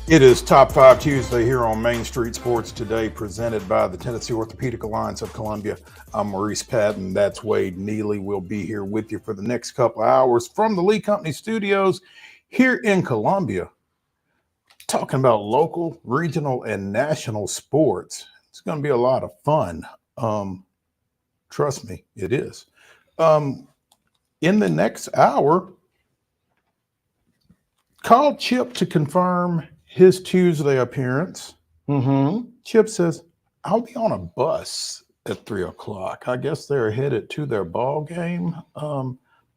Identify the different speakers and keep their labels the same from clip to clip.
Speaker 1: It is Top 5 Tuesday here on Main Street Sports Today, presented by the Tennessee Orthopedic Alliance of Columbia. I'm Maurice Patton. That's Wade Neely. We'll be here with you for the next couple of hours from the Lee Company Studios here in Columbia, talking about local, regional, and national sports. It's going to be a lot of fun. Trust me, it is. In the next hour, called Chip to confirm his Tuesday appearance. Chip says, I'll be on a bus at 3 o'clock. I guess they're headed to their ball game.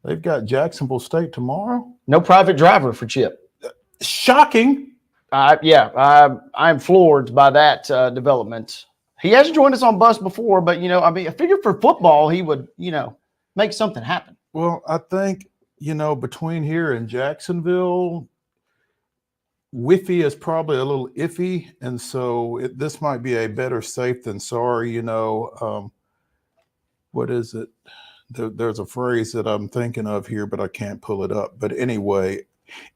Speaker 1: They've got Jacksonville State tomorrow.
Speaker 2: No private driver for Chip.
Speaker 1: Shocking.
Speaker 2: I'm floored by that development. He has joined us on bus before, but, I figured for football he would, make something happen.
Speaker 1: Well, I think, between here and Jacksonville, Wi-Fi is probably a little iffy, and so this might be a better safe than sorry. What is it? There's a phrase that I'm thinking of here, but I can't pull it up. But anyway,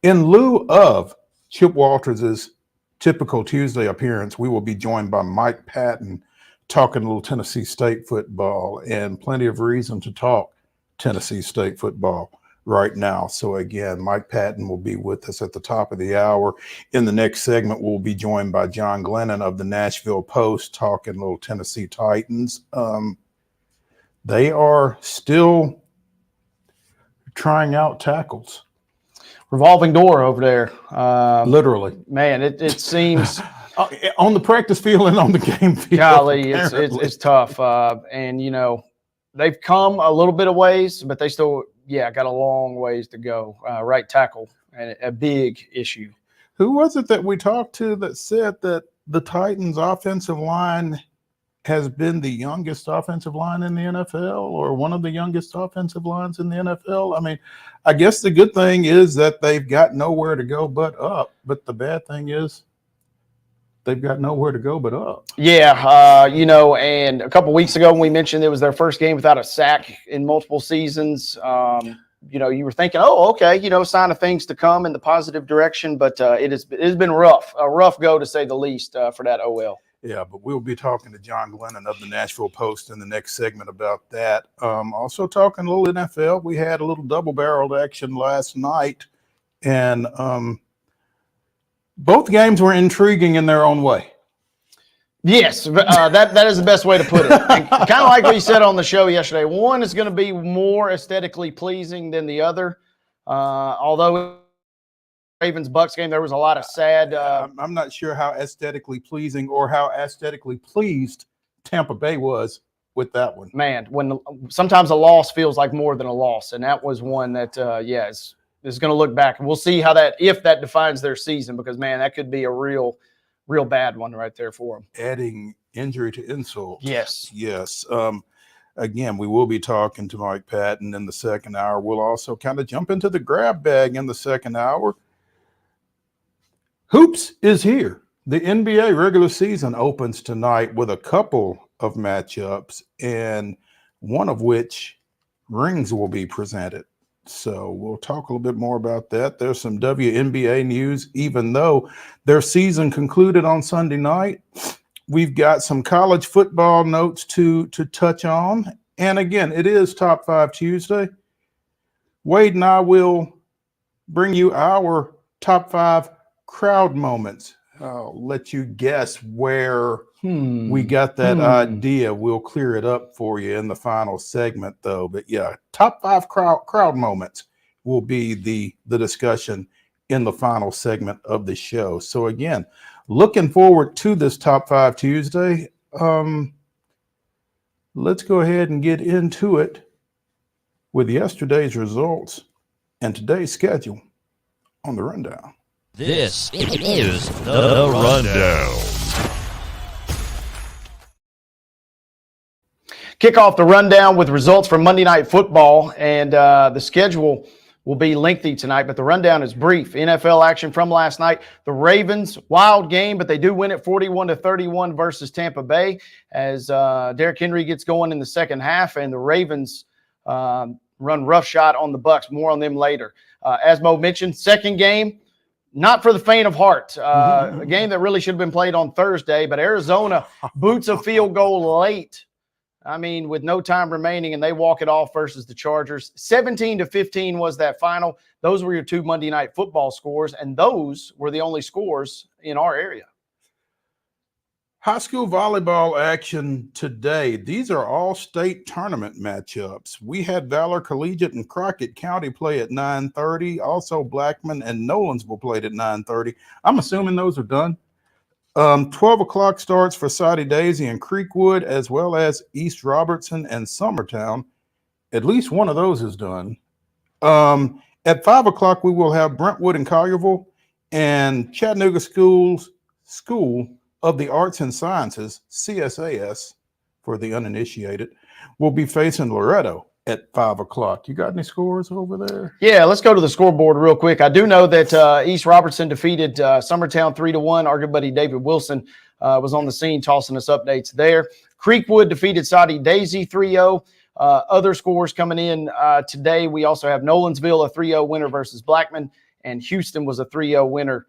Speaker 1: in lieu of Chip Walters' typical Tuesday appearance, we will be joined by Mike Patton talking a little Tennessee State football, and plenty of reason to talk Tennessee State football right now. So again, Mike Patton will be with us at the top of the hour. In the next segment, we'll be joined by John Glennon of the Nashville Post talking little Tennessee Titans. They are still trying out tackles.
Speaker 2: Revolving door over there.
Speaker 1: Literally.
Speaker 2: Man, it seems
Speaker 1: on the practice field and on the game field.
Speaker 2: Golly, it's tough. And they've come a little bit of ways, but they still got a long ways to go. Right tackle, and a big issue.
Speaker 1: Who was it that we talked to that said that the Titans' offensive line has been the youngest offensive line in the NFL, or one of the youngest offensive lines in the NFL? I mean, I guess the good thing is that they've got nowhere to go but up. But the bad thing is they've got nowhere to go but up.
Speaker 2: Yeah, and a couple weeks ago when we mentioned it was their first game without a sack in multiple seasons, you were thinking, oh, okay, sign of things to come in the positive direction, but it has been rough, a rough go to say the least for that OL.
Speaker 1: Yeah, but we'll be talking to John Glennon of the Nashville Post in the next segment about that. Also talking a little NFL. We had a little double-barreled action last night, and both games were intriguing in their own way.
Speaker 2: Yes, that is the best way to put it. Kind of like what you said on the show yesterday. One is going to be more aesthetically pleasing than the other. Although Ravens-Bucks game, there was a lot of sad.
Speaker 1: I'm not sure how aesthetically pleasing or how aesthetically pleased Tampa Bay was with that one.
Speaker 2: Man, sometimes a loss feels like more than a loss, and that was one that, is going to look back, and we'll see if that defines their season, because man, that could be a real bad one right there for them.
Speaker 1: Adding injury to insult.
Speaker 2: Yes.
Speaker 1: Again, we will be talking to Mike Patton in the second hour. We'll also kind of jump into the grab bag in the second hour. Hoops is here. The NBA regular season opens tonight with a couple of matchups, and one of which rings will be presented. So we'll talk a little bit more about that. There's some WNBA news, even though their season concluded on Sunday night. We've got some college football notes to touch on. And again, it is Top 5 Tuesday. Wade and I will bring you our Top 5 crowd moments. I'll let you guess where we got that idea. We'll clear it up for you in the final segment, though. But yeah, Top 5 crowd moments will be the discussion in the final segment of the show. So again, looking forward to this Top 5 Tuesday. Let's go ahead and get into it with yesterday's results and today's schedule on the rundown.
Speaker 3: This is the Rundown.
Speaker 2: Kick off the rundown with results from Monday Night Football, and the schedule will be lengthy tonight, but the rundown is brief. NFL action from last night. The Ravens, wild game, but they do win it 41-31 versus Tampa Bay as Derrick Henry gets going in the second half, and the Ravens run roughshod on the Bucs. More on them later. As Mo mentioned, second game, not for the faint of heart. A game that really should have been played on Thursday, but Arizona boots a field goal late. I mean, with no time remaining, and they walk it off versus the Chargers. 17-15 was that final. Those were your two Monday Night Football scores, and those were the only scores in our area.
Speaker 1: High school volleyball action today. These are all state tournament matchups. We had Valor Collegiate and Crockett County play at 9:30. Also, Blackman and Nolensville played at 9:30. I'm assuming those are done. 12 o'clock starts for Soddy Daisy and Creekwood, as well as East Robertson and Summertown. At least one of those is done. At 5 o'clock, we will have Brentwood and Collierville, and Chattanooga School of the Arts and Sciences, CSAS, for the uninitiated, will be facing Loretto at 5 o'clock. You got any scores over there?
Speaker 2: Yeah, let's go to the scoreboard real quick. I do know that East Robertson defeated Summertown 3-1. Our good buddy David Wilson was on the scene tossing us updates there. Creekwood defeated Soddy Daisy 3-0. Other scores coming in today. We also have Nolensville, a 3-0 winner versus Blackman, and Houston was a 3-0 winner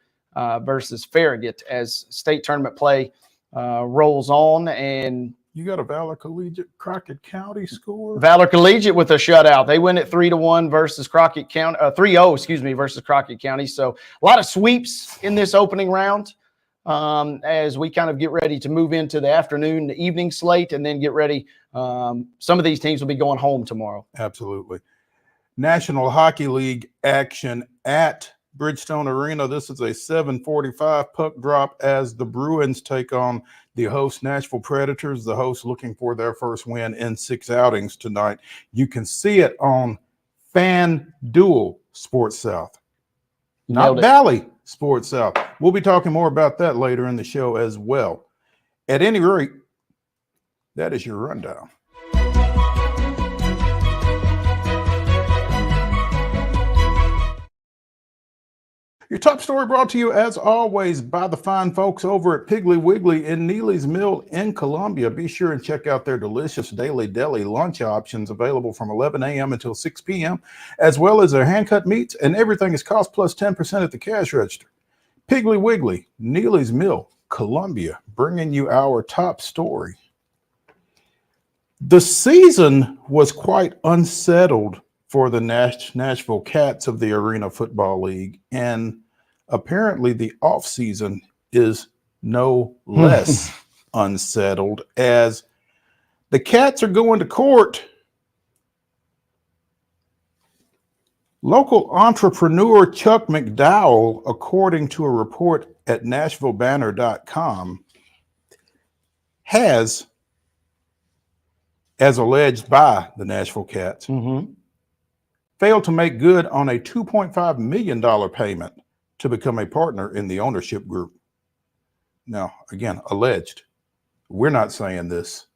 Speaker 2: versus Farragut as state tournament play rolls on. And
Speaker 1: you got a Valor Collegiate Crockett County score?
Speaker 2: Valor Collegiate with a shutout. They win at 3-1 versus Crockett County, 3-0, versus Crockett County. So a lot of sweeps in this opening round as we kind of get ready to move into the afternoon, the evening slate, and then get ready. Some of these teams will be going home tomorrow.
Speaker 1: Absolutely. National Hockey League action at Bridgestone Arena. This is a 7:45 puck drop as the Bruins take on the host Nashville Predators. The hosts looking for their first win in 6 outings tonight. You can see it on FanDuel Sports South, not Valley Sports South. We'll be talking more about that later in the show as well. At any rate, that is your rundown. Your top story brought to you, as always, by the fine folks over at Piggly Wiggly in Neely's Mill in Columbia. Be sure and check out their delicious daily deli lunch options available from 11 a.m. until 6 p.m., as well as their hand-cut meats, and everything is cost plus 10% at the cash register. Piggly Wiggly, Neely's Mill, Columbia, bringing you our top story. The season was quite unsettled for the Nashville Cats of the Arena Football League, and apparently the offseason is no less unsettled, as the Cats are going to court. Local entrepreneur Chuck McDowell, according to a report at NashvilleBanner.com, has, as alleged by the Nashville Cats, failed to make good on a $2.5 million payment to become a partner in the ownership group. Now, again, alleged. We're not saying this.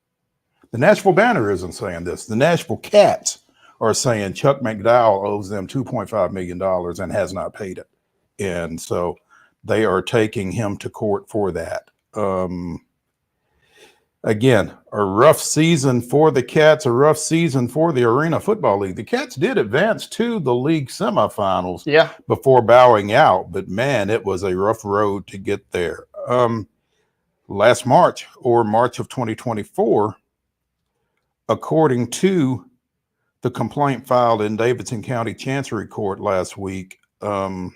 Speaker 1: The Nashville Banner isn't saying this. The Nashville Cats are saying Chuck McDowell owes them $2.5 million and has not paid it. And so they are taking him to court for that. Again, a rough season for the Cats, a rough season for the Arena Football League. The Cats did advance to the league semifinals before bowing out, but man, it was a rough road to get there. Last March, or March of 2024, according to the complaint filed in Davidson County Chancery Court last week, McDowell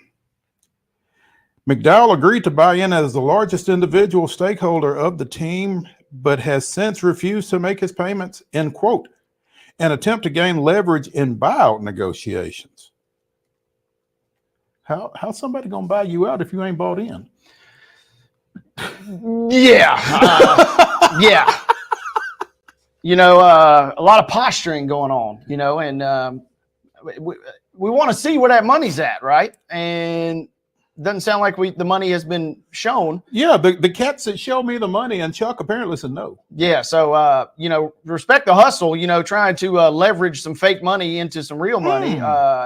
Speaker 1: agreed to buy in as the largest individual stakeholder of the team, but has since refused to make his payments in, quote, an attempt to gain leverage in buyout negotiations. How's somebody going to buy you out if you ain't bought in?
Speaker 2: Yeah. Yeah. You know, a lot of posturing going on, you know, and we want to see where that money's at, right? And doesn't sound like the money has been shown.
Speaker 1: Yeah, the Cats said, show me the money, and Chuck apparently said no.
Speaker 2: Yeah, so, you know, respect the hustle, you know, trying to leverage some fake money into some real money,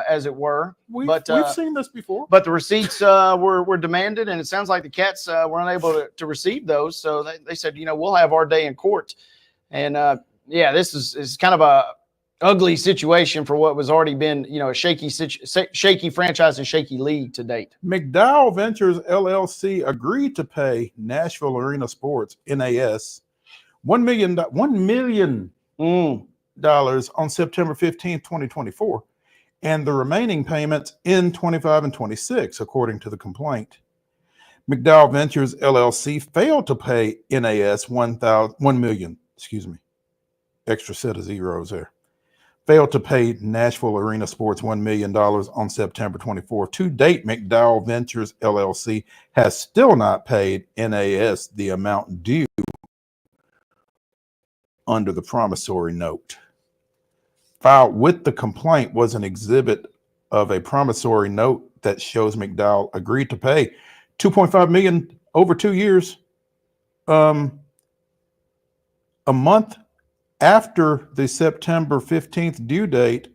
Speaker 2: as it were.
Speaker 1: We've seen this before.
Speaker 2: But the receipts were demanded, and it sounds like the Cats were unable to receive those. So they said, you know, we'll have our day in court. And, yeah, this is kind of ugly situation for what was already been, a shaky franchise and shaky league to date.
Speaker 1: McDowell Ventures LLC agreed to pay Nashville Arena Sports (NAS) $1 million on September 15, 2024, and the remaining payments in 25 and 26, according to the complaint. McDowell Ventures LLC failed to pay NAS $1 million. Excuse me, extra set of zeros there. Failed to pay Nashville Arena Sports $1 million on September 24. To date, McDowell Ventures LLC has still not paid NAS the amount due under the promissory note. Filed with the complaint was an exhibit of a promissory note that shows McDowell agreed to pay $2.5 million over 2 years. A month after the September 15th due date,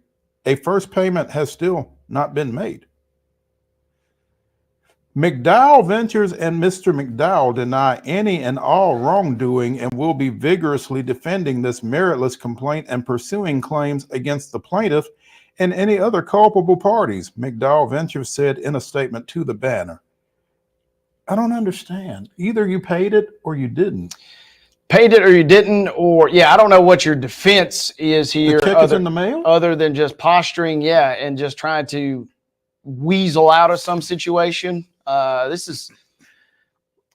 Speaker 1: a first payment has still not been made. McDowell Ventures and Mr. McDowell deny any and all wrongdoing and will be vigorously defending this meritless complaint and pursuing claims against the plaintiff and any other culpable parties, McDowell Ventures said in a statement to the Banner. I don't understand. Either you paid it or you didn't.
Speaker 2: Paid it or you didn't, or I don't know what your defense is here.
Speaker 1: The check is in the mail?
Speaker 2: Other than just posturing, and just trying to weasel out of some situation. This is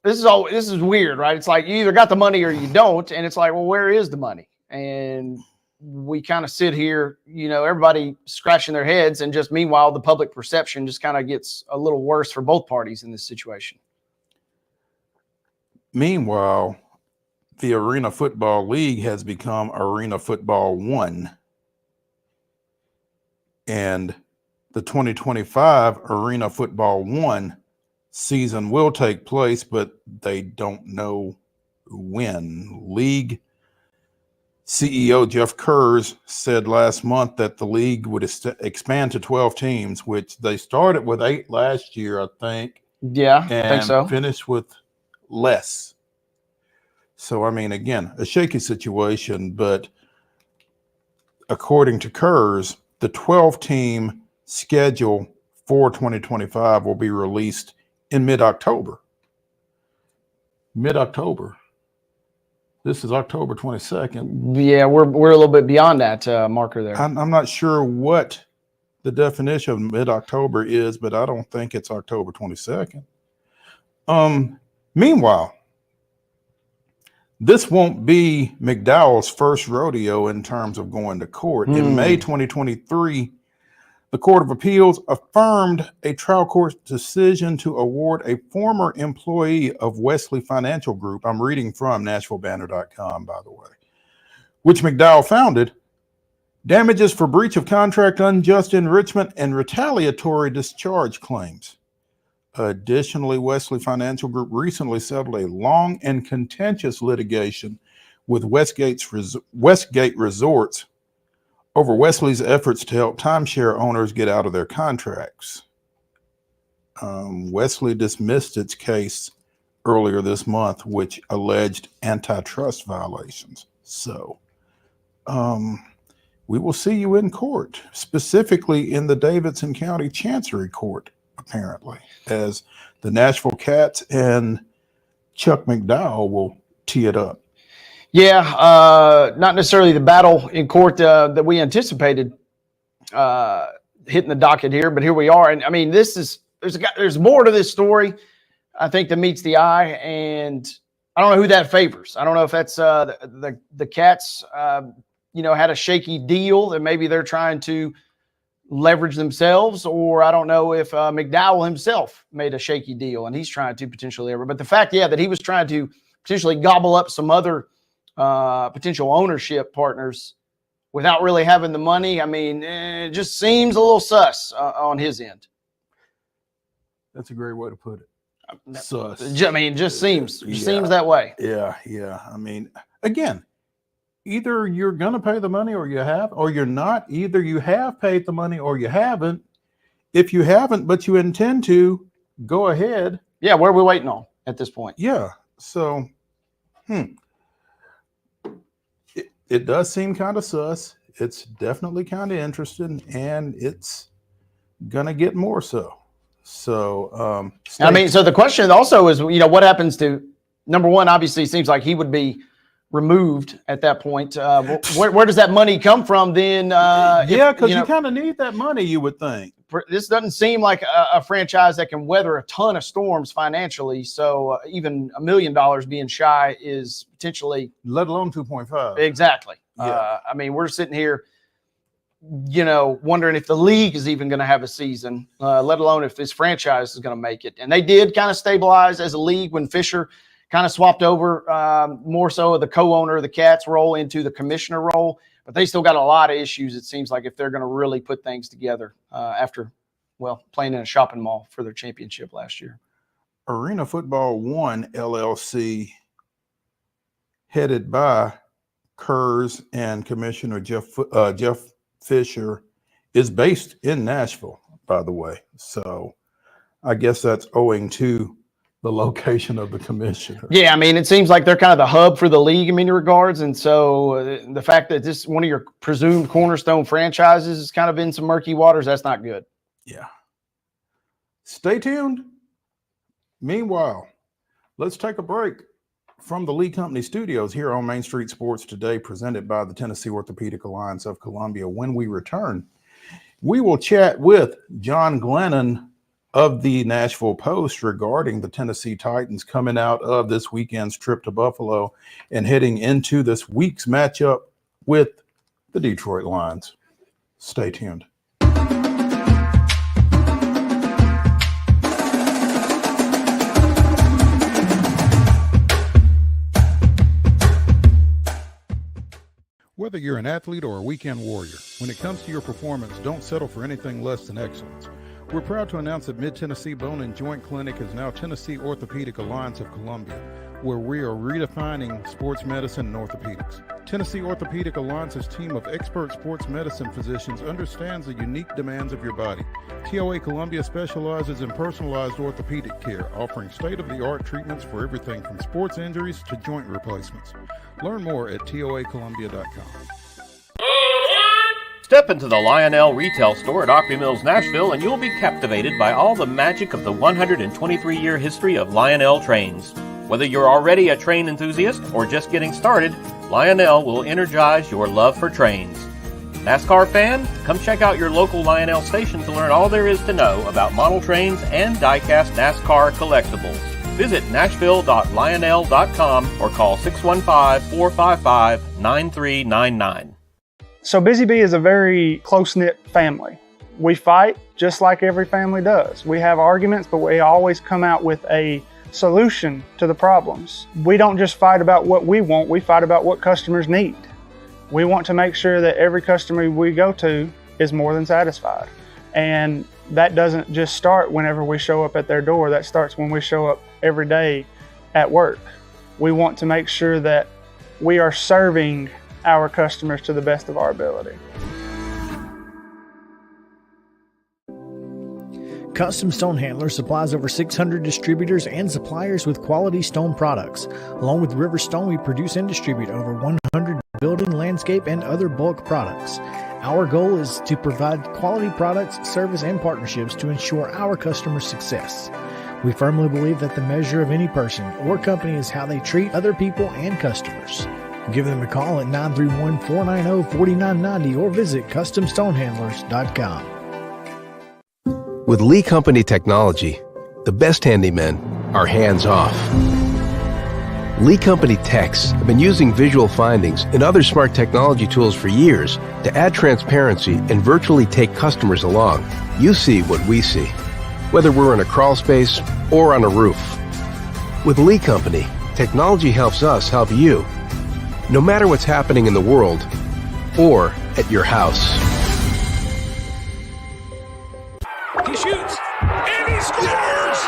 Speaker 2: weird, right? It's like you either got the money or you don't, and it's like, well, where is the money? And we kind of sit here, everybody scratching their heads, and just meanwhile, the public perception just kind of gets a little worse for both parties in this situation.
Speaker 1: Meanwhile, the Arena Football League has become Arena Football 1. And the 2025 Arena Football 1 season will take place, but they don't know when. League CEO Jeff Kurz said last month that the league would expand to 12 teams, which they started with 8 last year, I think.
Speaker 2: Yeah, I think so.
Speaker 1: Finished with less. So, I mean, again, a shaky situation, but according to Kurz, the 12-team schedule for 2025 will be released in mid-October. Mid-October. This is October 22nd.
Speaker 2: Yeah, we're a little bit beyond that marker there.
Speaker 1: I'm not sure what the definition of mid-October is, but I don't think it's October 22nd. Meanwhile, this won't be McDowell's first rodeo in terms of going to court. In May 2023, the Court of Appeals affirmed a trial court decision to award a former employee of Wesley Financial Group, I'm reading from NashvilleBanner.com, by the way, which McDowell founded, damages for breach of contract, unjust enrichment, and retaliatory discharge claims. Additionally, Wesley Financial Group recently settled a long and contentious litigation with Westgate Resorts over Wesley's efforts to help timeshare owners get out of their contracts. Wesley dismissed its case earlier this month, which alleged antitrust violations. So we will see you in court, specifically in the Davidson County Chancery Court, apparently, as the Nashville Cats and Chuck McDowell will tee it up.
Speaker 2: Yeah, not necessarily the battle in court that we anticipated hitting the docket here, but here we are. And I mean, there's more to this story, I think, that meets the eye, and I don't know who that favors. I don't know if that's the Cats, had a shaky deal that maybe they're trying to leverage themselves, or I don't know if McDowell himself made a shaky deal and he's trying to potentially leverage. But the fact, that he was trying to potentially gobble up some other potential ownership partners without really having the money, I mean, it just seems a little sus on his end.
Speaker 1: That's a great way to put it. Sus.
Speaker 2: I mean, it just seems that way.
Speaker 1: Yeah. I mean, again, either you're going to pay the money or you have, or you're not. Either you have paid the money or you haven't. If you haven't, but you intend to, go ahead.
Speaker 2: Yeah, what are we waiting on at this point?
Speaker 1: Yeah. So, it does seem kind of sus. it's definitely kind of interesting, and it's gonna get more so. So,
Speaker 2: so the question also is, what happens to number one? Obviously, it seems like he would be removed at that point. Where does that money come from then?
Speaker 1: Because you kind of need that money, you would think.
Speaker 2: This doesn't seem like a franchise that can weather a ton of storms financially. So even $1 million being shy is potentially,
Speaker 1: let alone 2.5.
Speaker 2: Exactly.
Speaker 1: Yeah.
Speaker 2: We're sitting here, wondering if the league is even going to have a season, let alone if this franchise is going to make it. And they did kind of stabilize as a league when Fisher kind of swapped over more so of the co-owner of the Cats role into the commissioner role. But they still got a lot of issues, it seems like, if they're going to really put things together after, playing in a shopping mall for their championship last year.
Speaker 1: Arena Football One LLC, headed by Kurz and Commissioner Jeff Fisher, is based in Nashville, by the way. So I guess that's owing to the location of the commissioner.
Speaker 2: Yeah, it seems like they're kind of the hub for the league in many regards. And so the fact that this one of your presumed cornerstone franchises is kind of in some murky waters, that's not good.
Speaker 1: Yeah. Stay tuned. Meanwhile, let's take a break from the Lee Company studios here on Main Street Sports Today, presented by the Tennessee Orthopedic Alliance of Columbia. When we return, we will chat with John Glennon of the Nashville Post regarding the Tennessee Titans coming out of this weekend's trip to Buffalo and heading into this week's matchup with the Detroit Lions. Stay tuned. Whether you're an athlete or a weekend warrior, when it comes to your performance, don't settle for anything less than excellence. We're proud to announce that Mid-Tennessee Bone and Joint Clinic is now Tennessee Orthopedic Alliance of Columbia, where we are redefining sports medicine and orthopedics. Tennessee Orthopedic Alliance's team of expert sports medicine physicians understands the unique demands of your body. TOA Columbia specializes in personalized orthopedic care, offering state-of-the-art treatments for everything from sports injuries to joint replacements. Learn more at toacolumbia.com.
Speaker 3: Step into the Lionel retail store at Opry Mills, Nashville, and you'll be captivated by all the magic of the 123-year history of Lionel trains. Whether you're already a train enthusiast or just getting started, Lionel will energize your love for trains. NASCAR fan? Come check out your local Lionel station to learn all there is to know about model trains and die-cast NASCAR collectibles. Visit nashville.lionel.com or call 615-455-9399.
Speaker 4: So Busy Bee is a very close-knit family. We fight just like every family does. We have arguments, but we always come out with a solution to the problems. We don't just fight about what we want, we fight about what customers need. We want to make sure that every customer we go to is more than satisfied. And that doesn't just start whenever we show up at their door, that starts when we show up every day at work. We want to make sure that we are serving our customers to the best of our ability.
Speaker 5: Custom Stone Handler supplies over 600 distributors and suppliers with quality stone products. Along with River Stone, we produce and distribute over 100 building, landscape, and other bulk products. Our goal is to provide quality products, service, and partnerships to ensure our customers' success. We firmly believe that the measure of any person or company is how they treat other people and customers. Give them a call at 931-490-4990 or visit CustomStonehandlers.com.
Speaker 6: With Lee Company technology, the best handymen are hands-off. Lee Company techs have been using visual findings and other smart technology tools for years to add transparency and virtually take customers along. You see what we see, whether we're in a crawl space or on a roof. With Lee Company, technology helps us help you, no matter what's happening in the world or at your house.
Speaker 7: He shoots, and he scores!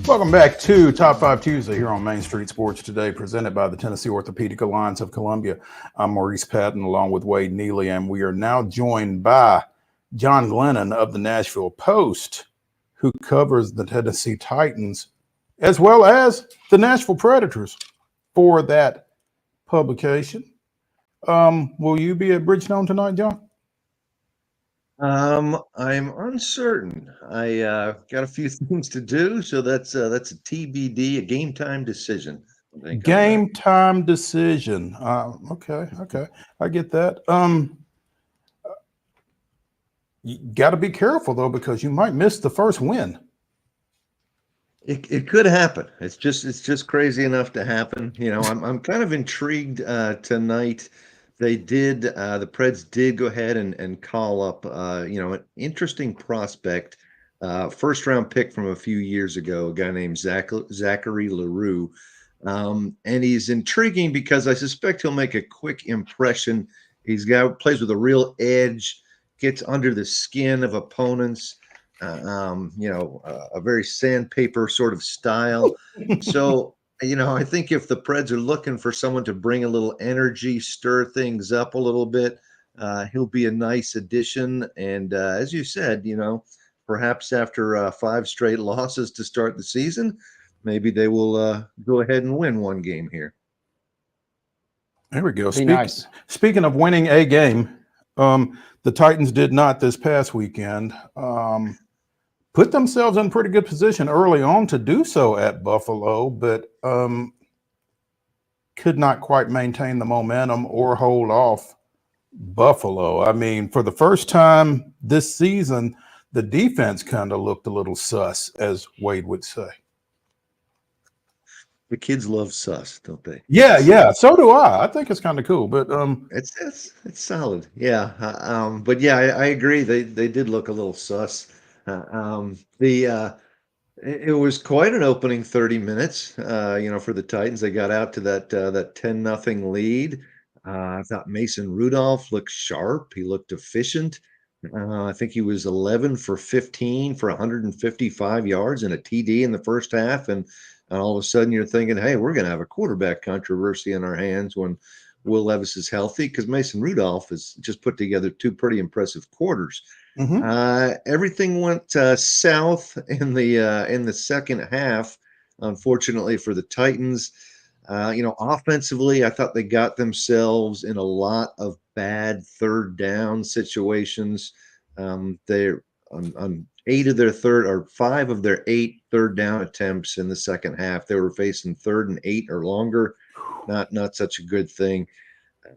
Speaker 1: Welcome back to Top 5 Tuesday here on Main Street Sports Today, presented by the Tennessee Orthopedic Alliance of Columbia. I'm Maurice Patton along with Wade Neely, and we are now joined by John Glennon of the Nashville Post, who covers the Tennessee Titans as well as the Nashville Predators for that publication. Will you be at Bridgestone tonight, John?
Speaker 8: I'm uncertain. I got a few things to do, so that's a TBD, a game time decision.
Speaker 1: Game time decision. Okay, I get that. You got to be careful though, because you might miss the first win.
Speaker 8: It could happen. It's just crazy enough to happen. You know, I'm kind of intrigued tonight. They did the Preds did go ahead and call up an interesting prospect, first round pick from a few years ago, a guy named Zachary LaRue. And he's intriguing because I suspect he'll make a quick impression. Plays with a real edge, gets under the skin of opponents. A very sandpaper sort of style. So, I think if the Preds are looking for someone to bring a little energy, stir things up a little bit, he'll be a nice addition. And as you said, perhaps after 5 straight losses to start the season, maybe they will go ahead and win one game here.
Speaker 1: There we go.
Speaker 2: Nice.
Speaker 1: Speaking of winning a game, the Titans did not this past weekend. Put themselves in pretty good position early on to do so at Buffalo, but could not quite maintain the momentum or hold off Buffalo. I mean, for the first time this season, the defense kind of looked a little sus, as Wade would say.
Speaker 8: The kids love sus, don't they?
Speaker 1: Yeah. So do I. I think it's kind of cool, but
Speaker 8: it's solid. Yeah. But yeah, I agree. They did look a little sus. It was quite an opening 30 minutes, for the Titans. They got out to that 10-0 lead. I thought Mason Rudolph looked sharp. He looked efficient. I think he was 11 for 15 for 155 yards and a TD in the first half. And all of a sudden you're thinking, hey, we're going to have a quarterback controversy in our hands when Will Levis is healthy, because Mason Rudolph has just put together 2 pretty impressive quarters.
Speaker 1: mm-hmm.
Speaker 8: Everything went south in the second half, unfortunately for the Titans. Offensively, I thought they got themselves in a lot of bad third down situations. They're on 5 of their 8 third down attempts in the second half. They were facing 3rd and 8 or longer. Not such a good thing.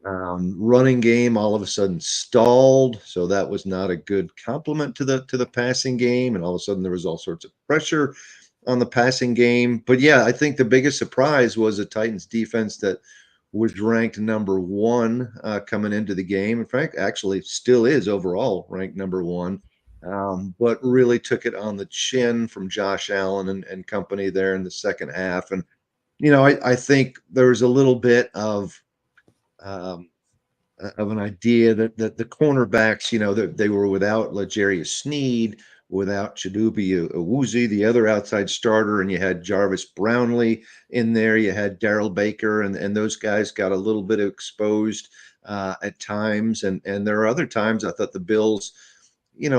Speaker 8: Running game all of a sudden stalled, so that was not a good compliment to the passing game. And all of a sudden there was all sorts of pressure on the passing game. But yeah, I think the biggest surprise was the Titans defense that was ranked number 1 coming into the game. In fact, actually still is overall ranked number 1. But really took it on the chin from Josh Allen and company there in the second half. And I think there was a little bit of an idea that the cornerbacks, that they were without L'Jarius Sneed, without Chidobe Awuzie, the other outside starter, and you had Jarvis Brownlee in there. You had Darrell Baker, and those guys got a little bit exposed at times. And there are other times I thought the Bills,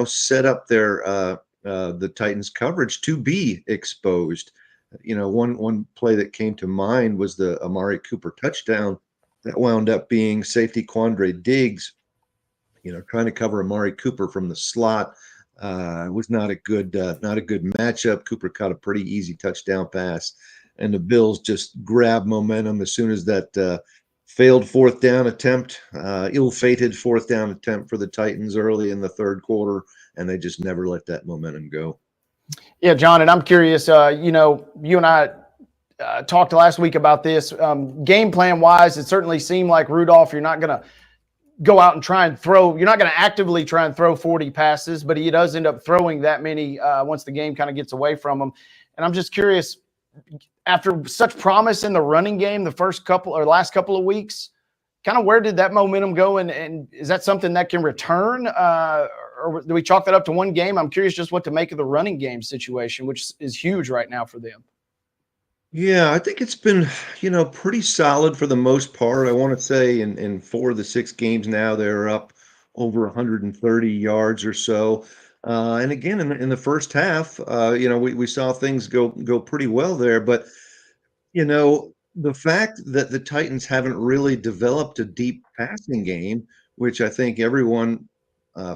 Speaker 8: set up their the Titans coverage to be exposed. One play that came to mind was the Amari Cooper touchdown that wound up being safety Quandre Diggs, trying to cover Amari Cooper from the slot. Was not a good matchup. Cooper caught a pretty easy touchdown pass, and the Bills just grabbed momentum as soon as that failed fourth down attempt, ill-fated fourth down attempt for the Titans early in the third quarter, and they just never let that momentum go.
Speaker 2: Yeah, John, and I'm curious, you and I talked last week about this. Game plan wise, it certainly seemed like Rudolph, you're not going to go out and try and throw. You're not going to actively try and throw 40 passes, but he does end up throwing that many once the game kind of gets away from him. And I'm just curious, after such promise in the running game, the last couple of weeks, kind of where did that momentum go? And is that something that can return? or do we chalk that up to one game? I'm curious just what to make of the running game situation, which is huge right now for them.
Speaker 8: Yeah, I think it's been, pretty solid for the most part. I want to say in 4 of the 6 games now, they're up over 130 yards or so. And again, in the first half, we saw things go pretty well there. But the fact that the Titans haven't really developed a deep passing game, which I think everyone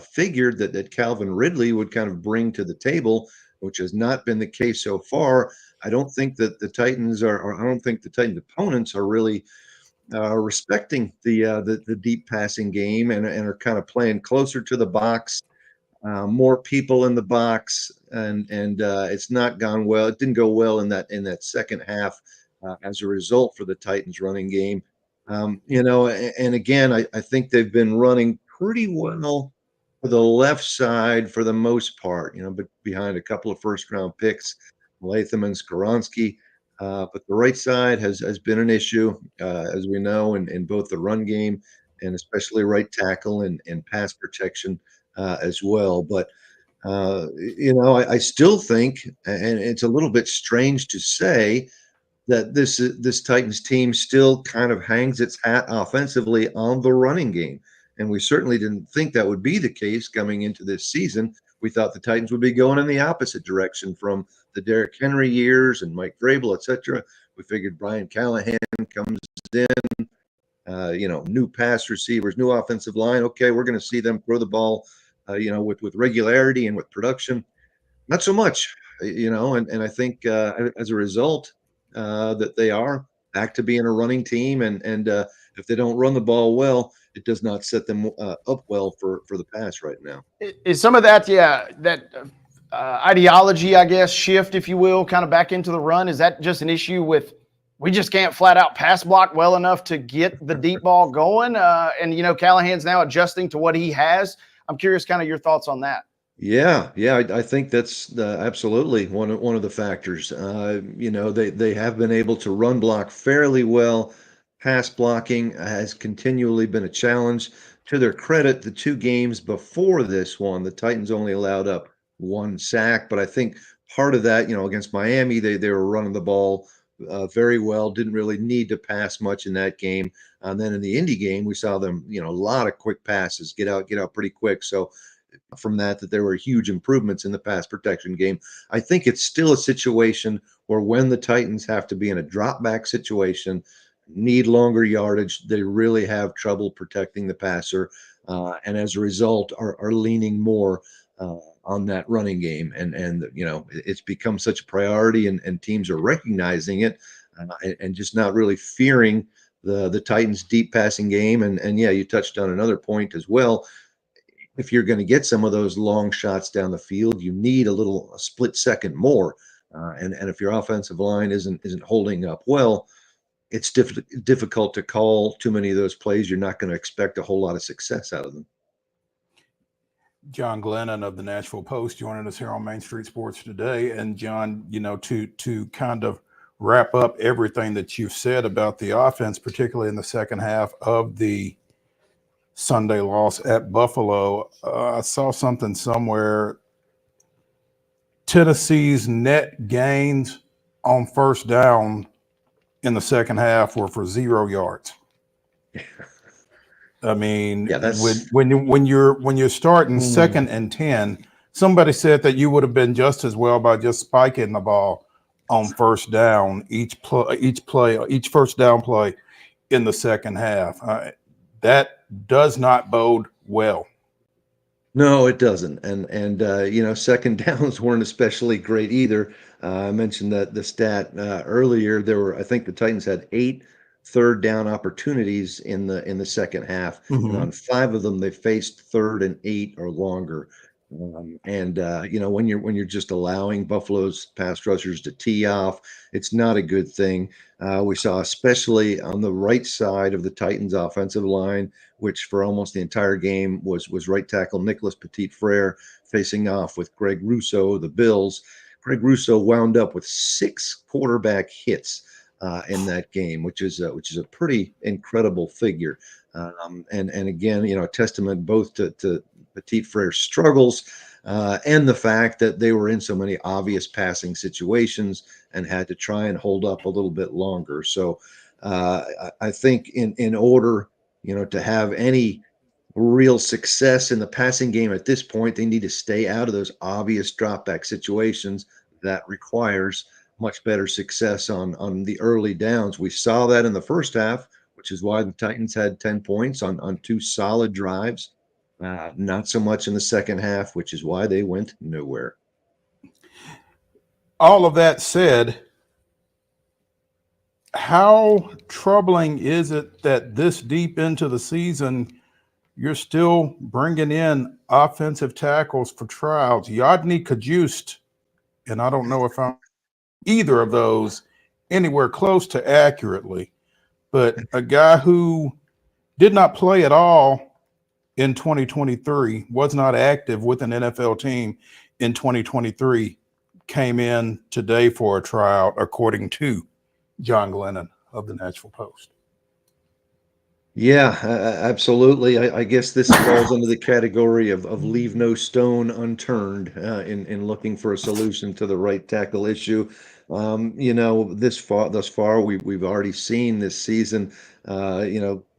Speaker 8: figured that Calvin Ridley would kind of bring to the table, which has not been the case so far. I don't think that the Titans are, or I don't think the Titans opponents are really respecting the deep passing game and are kind of playing closer to the box, more people in the box, and it's not gone well. It didn't go well in that second half as a result for the Titans running game. And again, I think they've been running pretty well for the left side for the most part, but behind a couple of first round picks, Latham and Skoronski. But the right side has been an issue, as we know, in both the run game and especially right tackle and pass protection as well. But I still think, and it's a little bit strange to say, that this Titans team still kind of hangs its hat offensively on the running game. And we certainly didn't think that would be the case coming into this season. We thought the Titans would be going in the opposite direction from the Derrick Henry years and Mike Vrabel, et cetera. We figured Brian Callahan comes in, new pass receivers, new offensive line. Okay, we're going to see them throw the ball, with regularity and with production. Not so much, and I think as a result, that they are back to being a running team, and if they don't run the ball well, it does not set them up well for the pass right now.
Speaker 2: Is some of that, that ideology, I guess, shift, if you will, kind of back into the run? Is that just an issue with we just can't flat out pass block well enough to get the deep ball going? And Callahan's now adjusting to what he has. I'm curious, kind of your thoughts on that.
Speaker 8: Yeah, I think that's absolutely one of the factors. They have been able to run block fairly well. Pass blocking has continually been a challenge. To their credit, the 2 games before this one, the Titans only allowed up 1 sack. But I think part of that, against Miami, they were running the ball very well. Didn't really need to pass much in that game. And then in the Indy game, we saw them, a lot of quick passes, get out pretty quick. So from that there were huge improvements in the pass protection game. I think it's still a situation where when the Titans have to be in a drop back situation, need longer yardage, they really have trouble protecting the passer, and as a result are leaning more on that running game. And it's become such a priority, and teams are recognizing it, and just not really fearing the Titans deep passing game. And yeah, you touched on another point as well. If you're going to get some of those long shots down the field, you need a split second more. And if your offensive line isn't holding up well, it's difficult to call too many of those plays. You're not going to expect a whole lot of success out of them.
Speaker 1: John Glennon of the Nashville Post joining us here on Main Street Sports today. And John, to kind of wrap up everything that you've said about the offense, particularly in the second half of the Sunday loss at Buffalo, I saw something somewhere. Tennessee's net gains on first down in the second half were for 0 yards. I mean, when you're starting 2nd and 10, somebody said that you would have been just as well by just spiking the ball on first down each first down play in the second half. That does not bode well.
Speaker 8: No, it doesn't. And second downs weren't especially great either. I mentioned that the stat earlier. I think the Titans had 8 third down opportunities in the second half.
Speaker 1: Mm-hmm.
Speaker 8: And on 5 of them, they faced 3rd and 8 or longer. When you're just allowing Buffalo's pass rushers to tee off, it's not a good thing. We saw, especially on the right side of the Titans' offensive line, which for almost the entire game was right tackle Nicholas Petit-Frere facing off with Greg Rousseau of the Bills. Greg Rousseau wound up with 6 quarterback hits in that game, which is a pretty incredible figure. And again, a testament both to Petit Frere's struggles, and the fact that they were in so many obvious passing situations and had to try and hold up a little bit longer. So I think in order, to have any real success in the passing game at this point, they need to stay out of those obvious drop back situations. That requires much better success on the early downs. We saw that in the first half, which is why the Titans had 10 points on 2 solid drives. Not so much in the second half, which is why they went nowhere.
Speaker 1: All of that said, how troubling is it that this deep into the season, you're still bringing in offensive tackles for trials? Yodny Kajust, and I don't know if I'm either of those anywhere close to accurately, but a guy who did not play at all in 2023, was not active with an NFL team in 2023, came in today for a tryout, according to John Glennon of the Nashville Post.
Speaker 8: Yeah, absolutely. I guess this falls under the category of leave no stone unturned in looking for a solution to the right tackle issue. Thus far, we've already seen this season,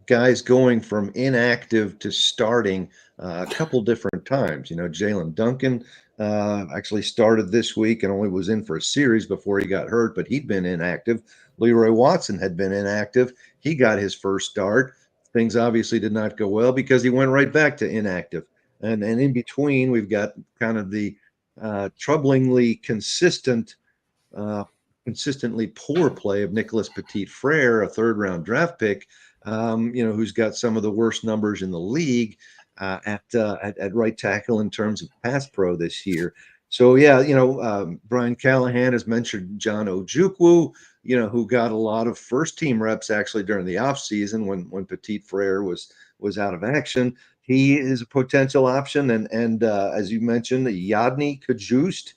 Speaker 8: guys going from inactive to starting a couple different times. Jalen Duncan actually started this week and only was in for a series before he got hurt, but he'd been inactive. Leroy Watson had been inactive. He got his first start. Things obviously did not go well because he went right back to inactive. And in between, we've got kind of the troublingly consistently poor play of Nicholas Petit Frere, a third-round draft pick, who's got some of the worst numbers in the league at right tackle in terms of pass pro this year. So, Brian Callahan has mentioned John Ojukwu, who got a lot of first-team reps actually during the offseason when Petit Frere was out of action. He is a potential option, and as you mentioned, Yodny Kajust.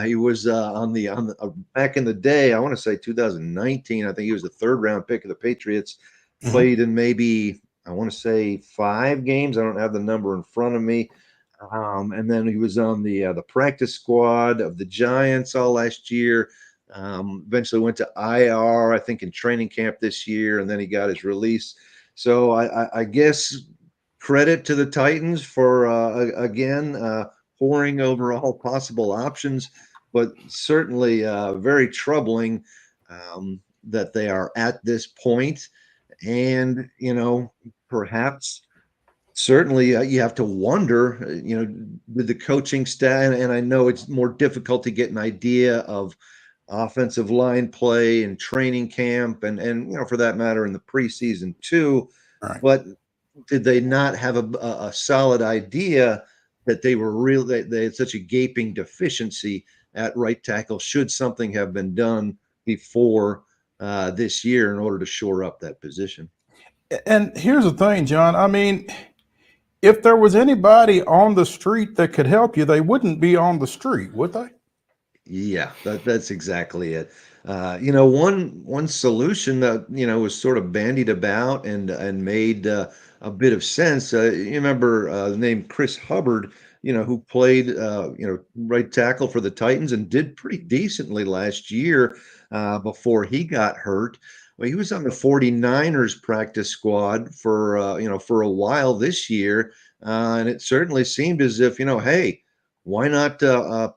Speaker 8: He was on the back in the day. I want to say 2019. I think he was the third-round pick of the Patriots. Played in maybe, I want to say 5 games. I don't have the number in front of me. And then he was on the practice squad of the Giants all last year. Eventually went to IR, I think, in training camp this year, and then he got his release. So I guess credit to the Titans for poring over all possible options, but certainly very troubling that they are at this point. And perhaps. Certainly, you have to wonder, with the coaching staff, and I know it's more difficult to get an idea of offensive line play and training camp, and for that matter, in the preseason too.
Speaker 1: Right.
Speaker 8: But did they not have a solid idea that they had such a gaping deficiency at right tackle? Should something have been done before this year in order to shore up that position?
Speaker 1: And here's the thing, John. I mean, if there was anybody on the street that could help you, they wouldn't be on the street, would they?
Speaker 8: Yeah, that's exactly it. One solution that was sort of bandied about and made a bit of sense. You remember the name Chris Hubbard, who played right tackle for the Titans and did pretty decently last year before he got hurt. Well, he was on the 49ers practice squad for a while this year, and it certainly seemed as if, hey, why not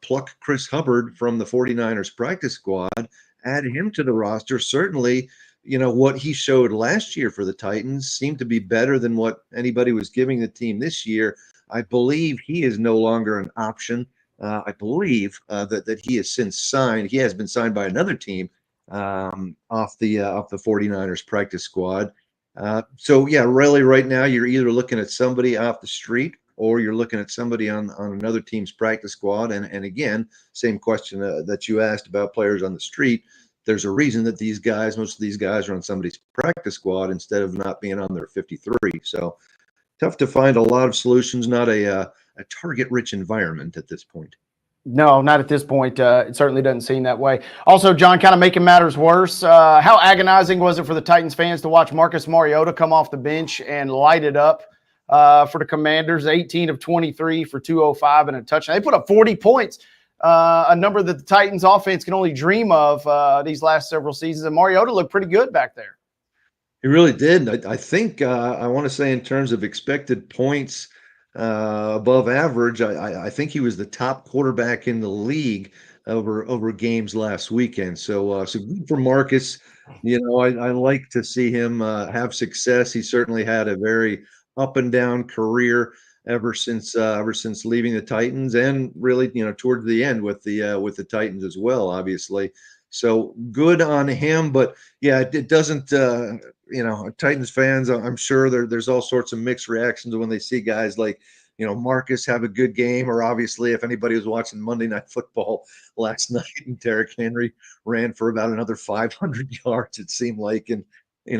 Speaker 8: pluck Chris Hubbard from the 49ers practice squad, add him to the roster? Certainly, what he showed last year for the Titans seemed to be better than what anybody was giving the team this year. I believe he is no longer an option. I believe that he has since signed. He has been signed by another team off the 49ers practice squad. So yeah, really right now you're either looking at somebody off the street or you're looking at somebody on another team's practice squad. And again, same question that you asked about players on the street. There's a reason that most of these guys are on somebody's practice squad instead of not being on their 53. So tough to find a lot of solutions, not a target-rich environment at this point.
Speaker 2: No, not at this point. It certainly doesn't seem that way. Also, John, kind of making matters worse, how agonizing was it for the Titans fans to watch Marcus Mariota come off the bench and light it up for the Commanders, 18 of 23 for 205 and a touchdown. They put up 40 points, a number that the Titans offense can only dream of these last several seasons. And Mariota looked pretty good back there.
Speaker 8: He really did. I think I want to say in terms of expected points above average, I think he was the top quarterback in the league over games last weekend. So good for Marcus. I like to see him have success. He certainly had a very up and down career ever since leaving the Titans, and really towards the end with the Titans as well, obviously. So good on him, but yeah, it doesn't. Titans fans, I'm sure there's all sorts of mixed reactions when they see guys like Marcus have a good game, or obviously if anybody was watching Monday Night Football last night and Derrick Henry ran for about another 500 yards, it seemed like in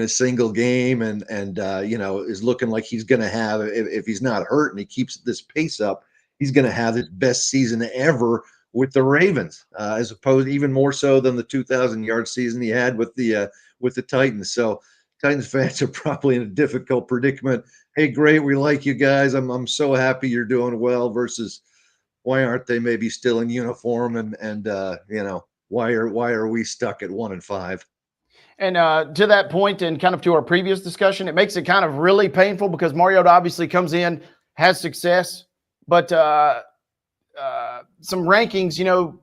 Speaker 8: a single game, and is looking like he's going to have, if he's not hurt and he keeps this pace up, he's going to have his best season ever with the Ravens, as opposed even more so than the 2,000-yard season he had with the Titans. So Titans fans are probably in a difficult predicament. Hey, great, we like you guys. I'm so happy you're doing well. Versus, why aren't they maybe still in uniform? And why are we stuck at 1-5?
Speaker 2: And to that point, and kind of to our previous discussion, it makes it kind of really painful because Mariota obviously comes in, has success, but some rankings,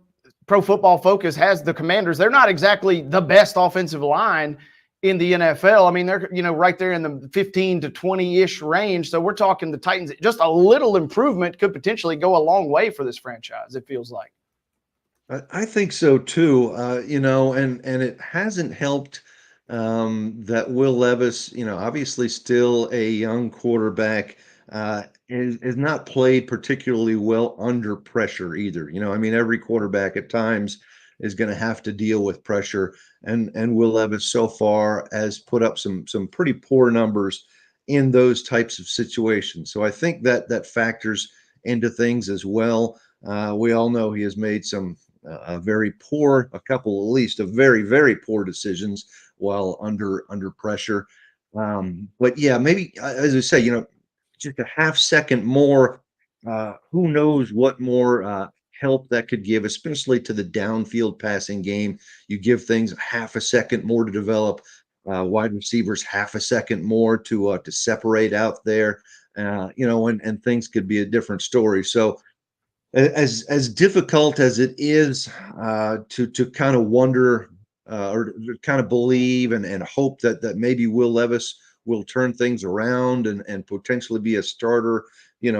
Speaker 2: Pro Football Focus has the Commanders. They're not exactly the best offensive line in the NFL. I mean, they're, right there in the 15 to 20-ish range. So we're talking the Titans, just a little improvement could potentially go a long way for this franchise, it feels like.
Speaker 8: I think so too. And it hasn't helped that Will Levis, obviously still a young quarterback, is not played particularly well under pressure either. Every quarterback at times is going to have to deal with pressure, and Will Levis so far has put up some pretty poor numbers in those types of situations. So I think that factors into things as well. We all know he has made some a couple at least of very, very poor decisions while under pressure. But yeah, maybe as I say, just a half second more. Who knows what more help that could give, especially to the downfield passing game. You give things half a second more to develop, wide receivers half a second more to separate out there, and things could be a different story. So as difficult as it is to kind of wonder or kind of believe and hope that maybe Will Levis will turn things around and potentially be a starter,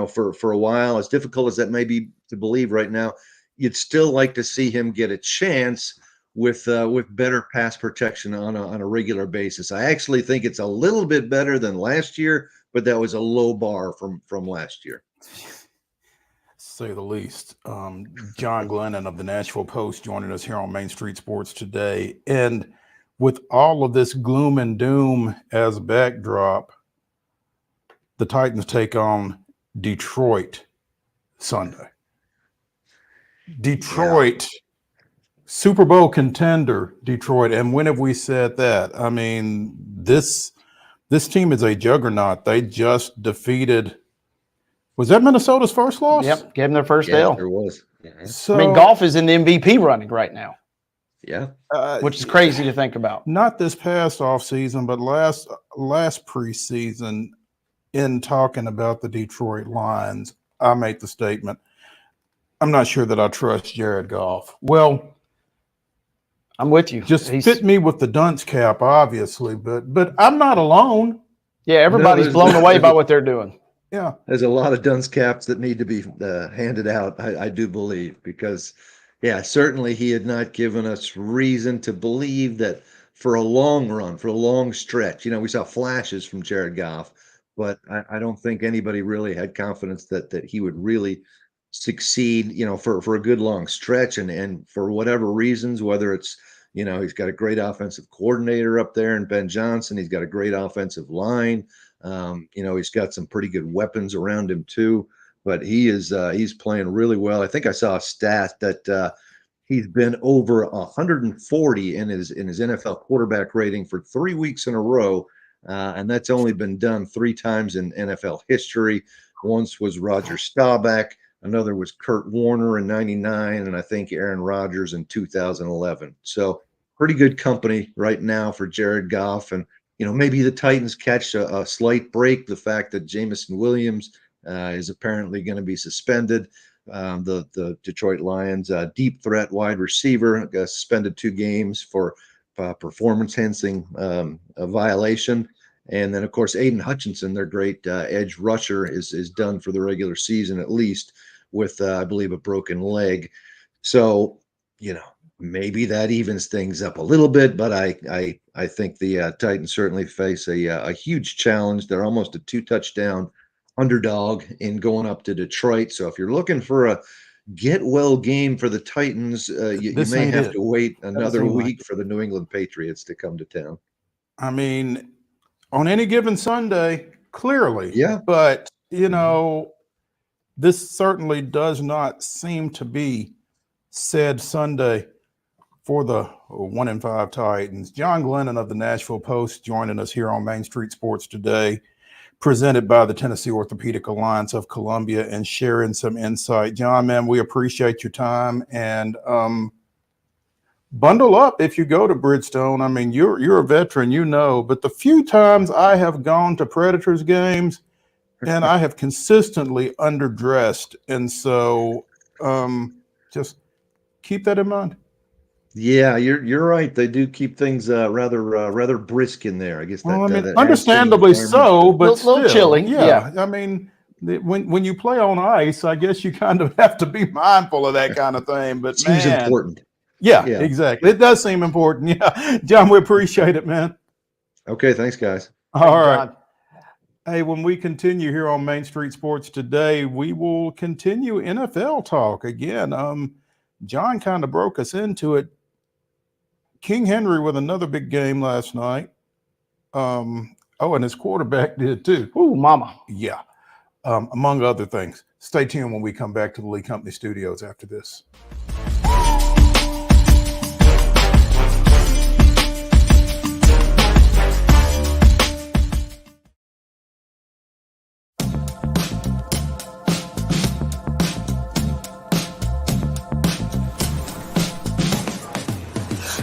Speaker 8: for a while, as difficult as that may be to believe right now, you'd still like to see him get a chance with better pass protection on a regular basis. I actually think it's a little bit better than last year, but that was a low bar from last year.
Speaker 1: Say the least. John Glennon of the Nashville Post joining us here on Main Street Sports today. And with all of this gloom and doom as a backdrop, the Titans take on Detroit Sunday. Detroit, yeah. Super Bowl contender, Detroit. And when have we said that? I mean, this team is a juggernaut. They just defeated, was that Minnesota's first loss?
Speaker 2: Yep, gave them their first L.
Speaker 8: There was.
Speaker 2: Yeah. So, Goff is in the MVP running right now.
Speaker 8: Yeah.
Speaker 2: Which is crazy to think about.
Speaker 1: Not this past offseason, but last preseason, in talking about the Detroit Lions, I made the statement, I'm not sure that I trust Jared Goff. Well,
Speaker 2: I'm with you.
Speaker 1: Just fit me with the dunce cap, obviously, but I'm not alone.
Speaker 2: Yeah, everybody's blown away by what they're doing.
Speaker 1: Yeah.
Speaker 8: There's a lot of dunce caps that need to be handed out, I do believe, because, yeah, certainly he had not given us reason to believe that for a long run, for a long stretch, we saw flashes from Jared Goff, but I don't think anybody really had confidence that he would really succeed, for a good long stretch. And for whatever reasons, whether it's, he's got a great offensive coordinator up there in Ben Johnson, he's got a great offensive line. He's got some pretty good weapons around him too, but he's playing really well. I think I saw a stat that he's been over 140 in his NFL quarterback rating for 3 weeks in a row. And that's only been done 3 times in NFL history. Once was Roger Staubach, another was Kurt Warner in '99, and I think Aaron Rodgers in 2011. So pretty good company right now for Jared Goff. And, maybe the Titans catch a slight break. The fact that Jameson Williams is apparently going to be suspended. The Detroit Lions deep threat wide receiver suspended 2 games for performance-enhancing a violation. And then, of course, Aiden Hutchinson, their great edge rusher, is done for the regular season, at least, with, I believe, a broken leg. So, maybe that evens things up a little bit, but I think the Titans certainly face a huge challenge. They're almost a 2-touchdown underdog in going up to Detroit. So if you're looking for a get-well game for the Titans, you may have to wait another week for the New England Patriots to come to town.
Speaker 1: I mean, on any given Sunday, clearly.
Speaker 8: Yeah.
Speaker 1: But, this certainly does not seem to be said Sunday for the 1-5 Titans. John Glennon of the Nashville Post joining us here on Main Street Sports today, presented by the Tennessee Orthopedic Alliance of Columbia, and sharing some insight. John, man, we appreciate your time, and bundle up if you go to Bridgestone. I mean, you're a veteran, but the few times I have gone to Predators games, and I have consistently underdressed, and so just keep that in mind.
Speaker 8: Yeah, you're right. They do keep things rather brisk in there. I guess.
Speaker 1: Understandably so, but
Speaker 2: a little chilly. Yeah.
Speaker 1: I mean, when you play on ice, I guess you kind of have to be mindful of that kind of thing. But
Speaker 8: seems important.
Speaker 1: Yeah, exactly. It does seem important. Yeah, John, we appreciate it, man.
Speaker 8: Okay, thanks, guys.
Speaker 1: All right. Hey, when we continue here on Main Street Sports today, we will continue NFL talk again. John kind of broke us into it. King Henry with another big game last night. And his quarterback did too.
Speaker 2: Ooh, mama.
Speaker 1: Yeah. Among other things. Stay tuned when we come back to the Lee Company studios after this.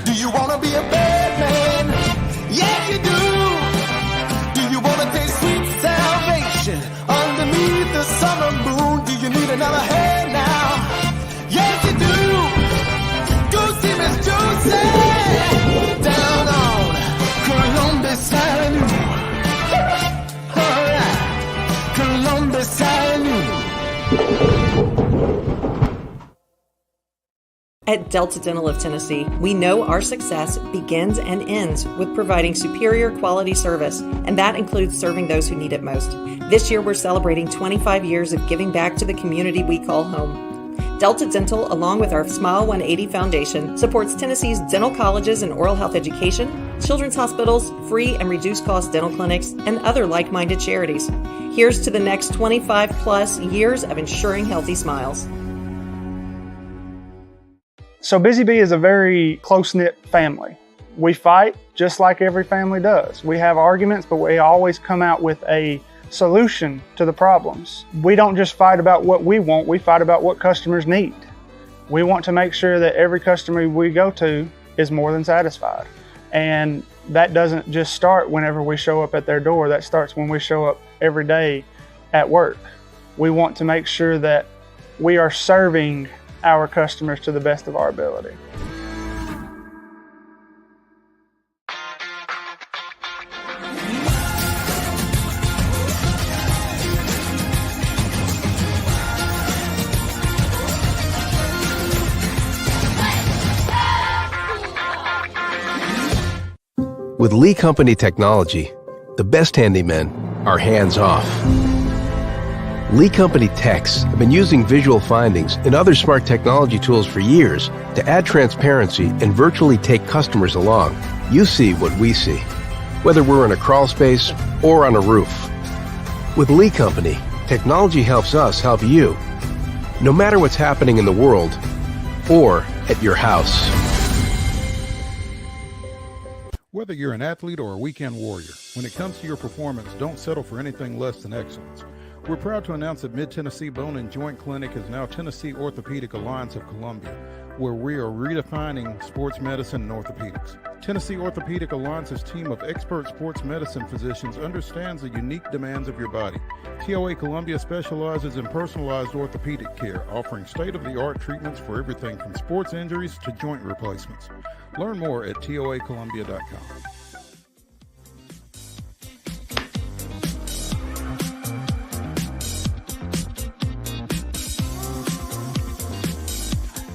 Speaker 9: Do you want to be a bad man? Yeah, you do. Do you want to taste sweet salvation underneath the summer moon? Do you need another hand now? Yes, you do. Go see Miss Josie down on Columbus Avenue. All right, Columbus Avenue.
Speaker 10: At Delta Dental of Tennessee, we know our success begins and ends with providing superior quality service, and that includes serving those who need it most. This year, we're celebrating 25 years of giving back to the community we call home. Delta Dental, along with our Smile 180 Foundation, supports Tennessee's dental colleges and oral health education, children's hospitals, free and reduced cost dental clinics, and other like-minded charities. Here's to the next 25 plus years of ensuring healthy smiles.
Speaker 4: So Busy Bee is a very close-knit family. We fight just like every family does. We have arguments, but we always come out with a solution to the problems. We don't just fight about what we want, we fight about what customers need. We want to make sure that every customer we go to is more than satisfied. And that doesn't just start whenever we show up at their door, that starts when we show up every day at work. We want to make sure that we are serving our customers to the best of our ability.
Speaker 6: With Lee Company technology, the best handymen are hands-off. Lee Company techs have been using visual findings and other smart technology tools for years to add transparency and virtually take customers along. You see what we see, whether we're in a crawl space or on a roof. With Lee Company, technology helps us help you, no matter what's happening in the world or at your house.
Speaker 1: Whether you're an athlete or a weekend warrior, When it comes to your performance, don't settle for anything less than excellence. We're proud to announce that Mid-Tennessee Bone and Joint Clinic is now Tennessee Orthopedic Alliance of Columbia, where we are redefining sports medicine and orthopedics. Tennessee Orthopedic Alliance's team of expert sports medicine physicians understands the unique demands of your body. TOA Columbia specializes in personalized orthopedic care, offering state-of-the-art treatments for everything from sports injuries to joint replacements. Learn more at toacolumbia.com.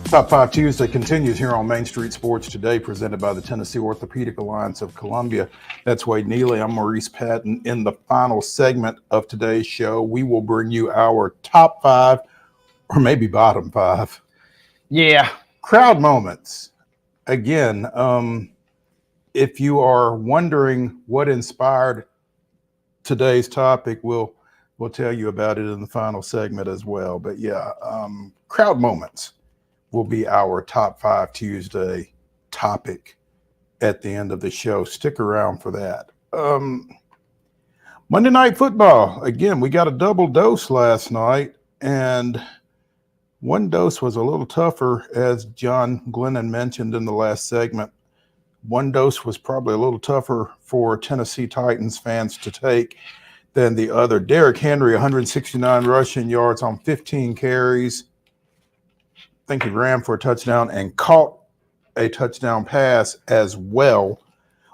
Speaker 1: Top 5 Tuesday continues here on Main Street Sports Today, presented by the Tennessee Orthopedic Alliance of Columbia. That's Wade Neely. I'm Maurice Patton. In the final segment of today's show, we will bring you our top 5, or maybe bottom 5.
Speaker 2: Yeah.
Speaker 1: Crowd moments. Again, if you are wondering what inspired today's topic, we'll tell you about it in the final segment as well. But yeah, crowd moments will be our top 5 Tuesday topic at the end of the show. Stick around for that. Monday Night Football. Again, we got a double dose last night, and one dose was a little tougher, as John Glennon mentioned in the last segment. One dose was probably a little tougher for Tennessee Titans fans to take than the other. Derrick Henry, 169 rushing yards on 15 carries. I think he ran for a touchdown and caught a touchdown pass as well.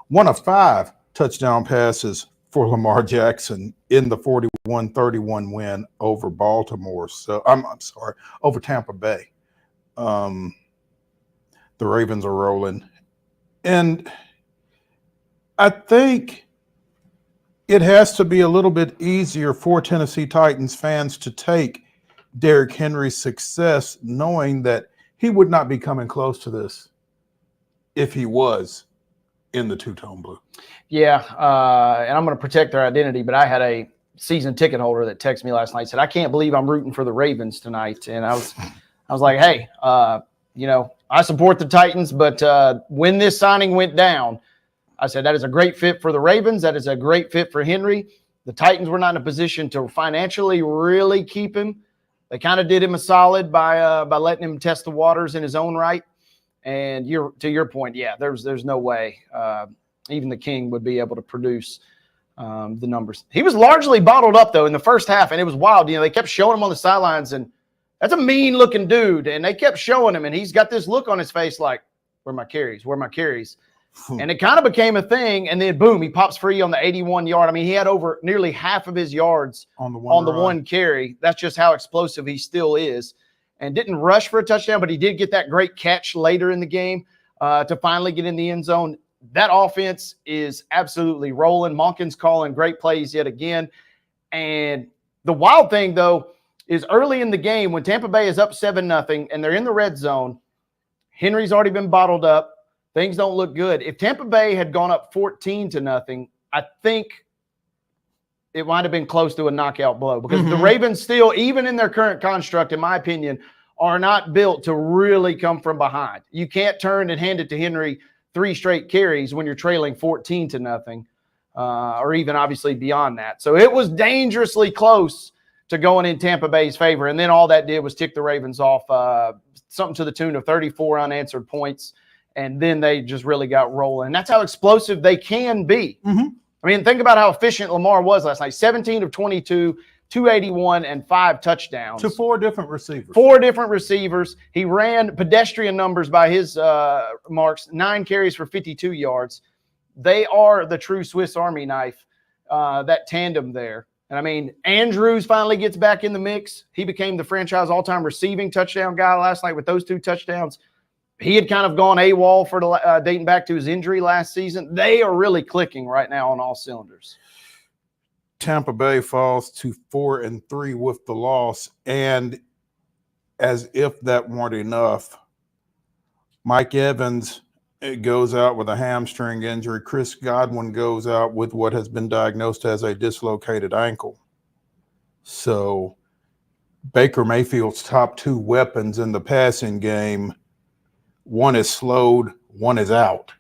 Speaker 1: One of 5 touchdown passes for Lamar Jackson in the 41-31 win over Baltimore. So I'm sorry, over Tampa Bay. The Ravens are rolling. And I think it has to be a little bit easier for Tennessee Titans fans to take Derrick Henry's success, knowing that he would not be coming close to this if he was in the two-tone blue.
Speaker 2: Yeah, and I'm going to protect their identity, but I had a season ticket holder that texted me last night, said, I can't believe I'm rooting for the Ravens tonight. And I was like, hey, I support the Titans, but when this signing went down, I said, that is a great fit for the Ravens. That is a great fit for Henry. The Titans were not in a position to financially really keep him. They kind of did him a solid by letting him test the waters in his own right. And to your point, yeah, there's no way even the King would be able to produce the numbers. He was largely bottled up, though, in the first half, and it was wild. They kept showing him on the sidelines, and that's a mean-looking dude. And they kept showing him, and he's got this look on his face like, where are my carries? Where are my carries? And it kind of became a thing, and then, boom, he pops free on the 81-yard. I mean, he had over nearly half of his yards on the one carry. That's just how explosive he still is. And didn't rush for a touchdown, but he did get that great catch later in the game to finally get in the end zone. That offense is absolutely rolling. Monken's calling great plays yet again. And the wild thing, though, is early in the game when Tampa Bay is up 7-0 and they're in the red zone, Henry's already been bottled up. Things don't look good. If Tampa Bay had gone up 14-0, I think it might have been close to a knockout blow because the Ravens still, even in their current construct, in my opinion, are not built to really come from behind. You can't turn and hand it to Henry 3 straight carries when you're trailing 14-0, or even obviously beyond that. So it was dangerously close to going in Tampa Bay's favor. And then all that did was tick the Ravens off something to the tune of 34 unanswered points. And then they just really got rolling. And that's how explosive they can be. I mean, think about how efficient Lamar was last night. 17 of 22, 281, and 5 touchdowns.
Speaker 1: To 4 different receivers.
Speaker 2: 4 different receivers. He ran pedestrian numbers by his marks, 9 carries for 52 yards. They are the true Swiss Army knife, that tandem there. And, I mean, Andrews finally gets back in the mix. He became the franchise all-time receiving touchdown guy last night with those 2 touchdowns. He had kind of gone AWOL for dating back to his injury last season. They are really clicking right now on all cylinders.
Speaker 1: Tampa Bay falls to 4-3 with the loss. And as if that weren't enough, Mike Evans goes out with a hamstring injury. Chris Godwin goes out with what has been diagnosed as a dislocated ankle. So Baker Mayfield's top 2 weapons in the passing game, one is slowed, one is out.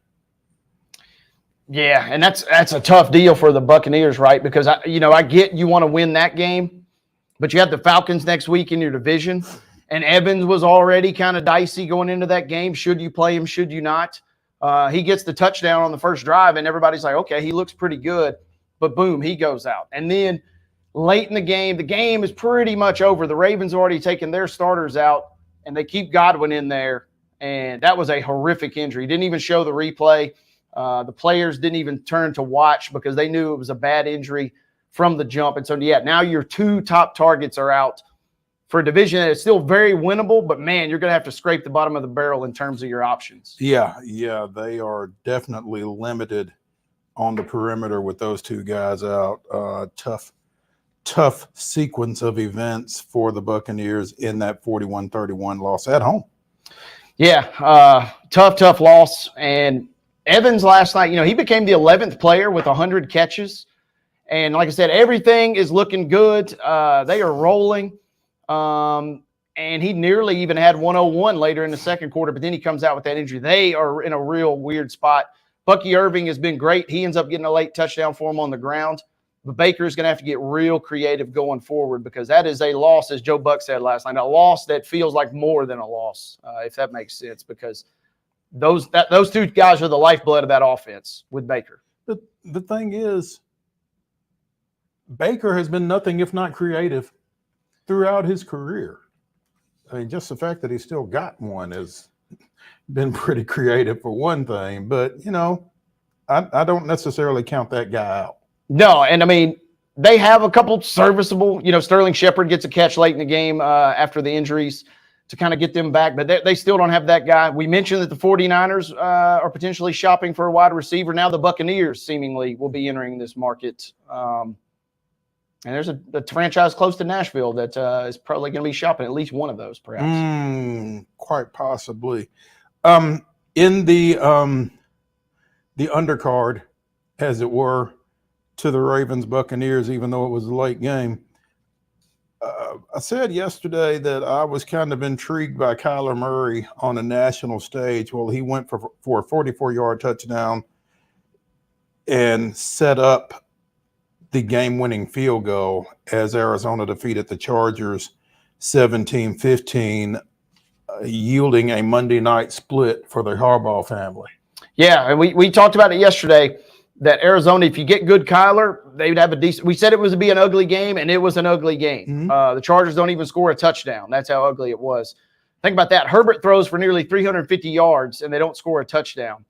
Speaker 2: Yeah, and that's a tough deal for the Buccaneers, right? Because I get you want to win that game, but you have the Falcons next week in your division, and Evans was already kind of dicey going into that game. Should you play him? Should you not? He gets the touchdown on the first drive, and everybody's like, okay, he looks pretty good, but boom, he goes out. And then late in the game is pretty much over. The Ravens already taken their starters out, and they keep Godwin in there, and that was a horrific injury. Didn't even show the replay. The players didn't even turn to watch because they knew it was a bad injury from the jump. And so, yeah, now your two top targets are out for a division that is still very winnable, but, man, you're going to have to scrape the bottom of the barrel in terms of your options.
Speaker 1: Yeah, they are definitely limited on the perimeter with those two guys out. Tough sequence of events for the Buccaneers in that 41-31 loss at home.
Speaker 2: Yeah, tough loss. And Evans last night, he became the 11th player with 100 catches. And like I said, everything is looking good. They are rolling. And he nearly even had 101 later in the second quarter, but then he comes out with that injury. They are in a real weird spot. Bucky Irving has been great. He ends up getting a late touchdown for him on the ground. But Baker is going to have to get real creative going forward because that is a loss, as Joe Buck said last night, a loss that feels like more than a loss, if that makes sense, because those two guys are the lifeblood of that offense with Baker.
Speaker 1: The thing is, Baker has been nothing if not creative throughout his career. I mean, just the fact that he still got one has been pretty creative for one thing. But, I don't necessarily count that guy out.
Speaker 2: No, and I mean, they have a couple serviceable, Sterling Shepard gets a catch late in the game after the injuries to kind of get them back, but they still don't have that guy. We mentioned that the 49ers are potentially shopping for a wide receiver. Now the Buccaneers seemingly will be entering this market. And there's a franchise close to Nashville that is probably going to be shopping at least one of those, perhaps.
Speaker 1: Quite possibly. In the undercard, as it were, to the Ravens Buccaneers, even though it was a late game. I said yesterday that I was kind of intrigued by Kyler Murray on a national stage. Well, he went for a 44-yard touchdown and set up the game-winning field goal as Arizona defeated the Chargers 17-15, yielding a Monday night split for the Harbaugh family.
Speaker 2: Yeah, and we talked about it yesterday. That Arizona, if you get good Kyler, they would have a decent – we said it was to be an ugly game, and it was an ugly game.
Speaker 1: Mm-hmm.
Speaker 2: The Chargers don't even score a touchdown. That's how ugly it was. Think about that. Herbert throws for nearly 350 yards, and they don't score a touchdown.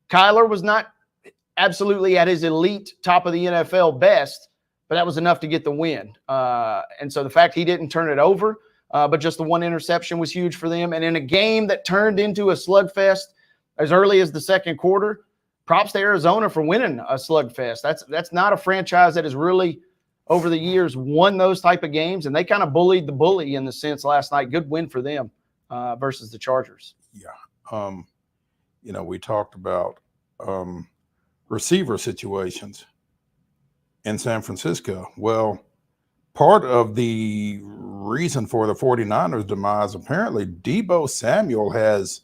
Speaker 2: Kyler was not absolutely at his elite top of the NFL best, but that was enough to get the win. And so the fact he didn't turn it over, but just the one interception was huge for them. And in a game that turned into a slugfest as early as the second quarter, props to Arizona for winning a slugfest. That's not a franchise that has really, over the years, won those type of games, and they kind of bullied the bully in the sense last night. Good win for them versus the Chargers.
Speaker 1: Yeah. We talked about receiver situations in San Francisco. Well, part of the reason for the 49ers' demise, apparently Deebo Samuel has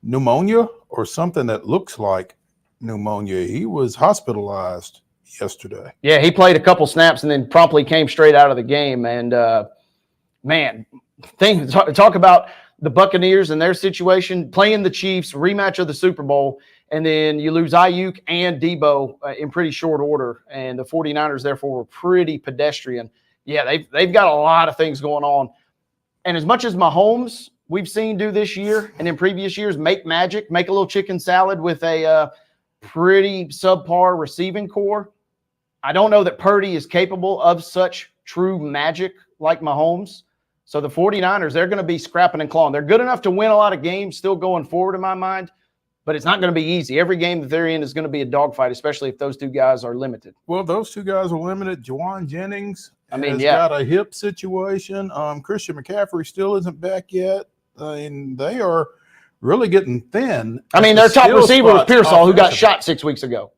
Speaker 1: pneumonia or something that looks like pneumonia. He was hospitalized yesterday.
Speaker 2: Yeah, he played a couple snaps and then promptly came straight out of the game. And, talk about the Buccaneers and their situation, playing the Chiefs, rematch of the Super Bowl, and then you lose Ayuk and Deebo in pretty short order. And the 49ers, therefore, were pretty pedestrian. Yeah, they've got a lot of things going on. And as much as Mahomes – we've seen do this year and in previous years make magic, make a little chicken salad with a pretty subpar receiving core. I don't know that Purdy is capable of such true magic like Mahomes. So the 49ers, they're going to be scrapping and clawing. They're good enough to win a lot of games still going forward in my mind, but it's not going to be easy. Every game that they're in is going to be a dogfight, especially if those two guys are limited.
Speaker 1: Well, those two guys are limited. Juwan Jennings has got a hip situation. Christian McCaffrey still isn't back yet. I mean, they are really getting thin.
Speaker 2: I mean, their top receiver was Pearsall, who got shot 6 weeks ago.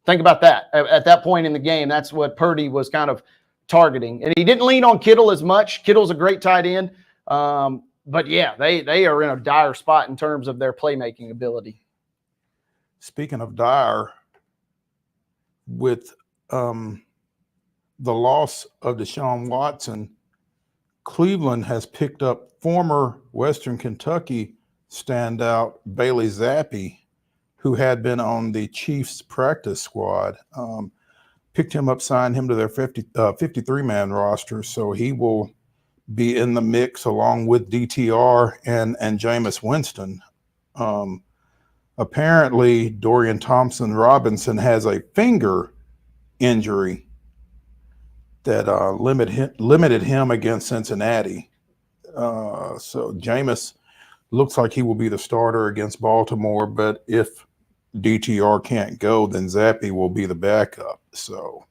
Speaker 2: Think about that. At that point in the game, that's what Purdy was kind of targeting. And he didn't lean on Kittle as much. Kittle's a great tight end. But, yeah, they are in a dire spot in terms of their playmaking ability.
Speaker 1: speaking of dire, with the loss of Deshaun Watson, Cleveland has picked up former Western Kentucky standout Bailey Zappi, who had been on the Chiefs practice squad. Picked him up, signed him to their 53-man roster, so he will be in the mix along with DTR and Jameis Winston. Apparently, Dorian Thompson-Robinson has a finger injury that limited him against Cincinnati. So Jameis looks like he will be the starter against Baltimore, but if DTR can't go, then Zappi will be the backup. So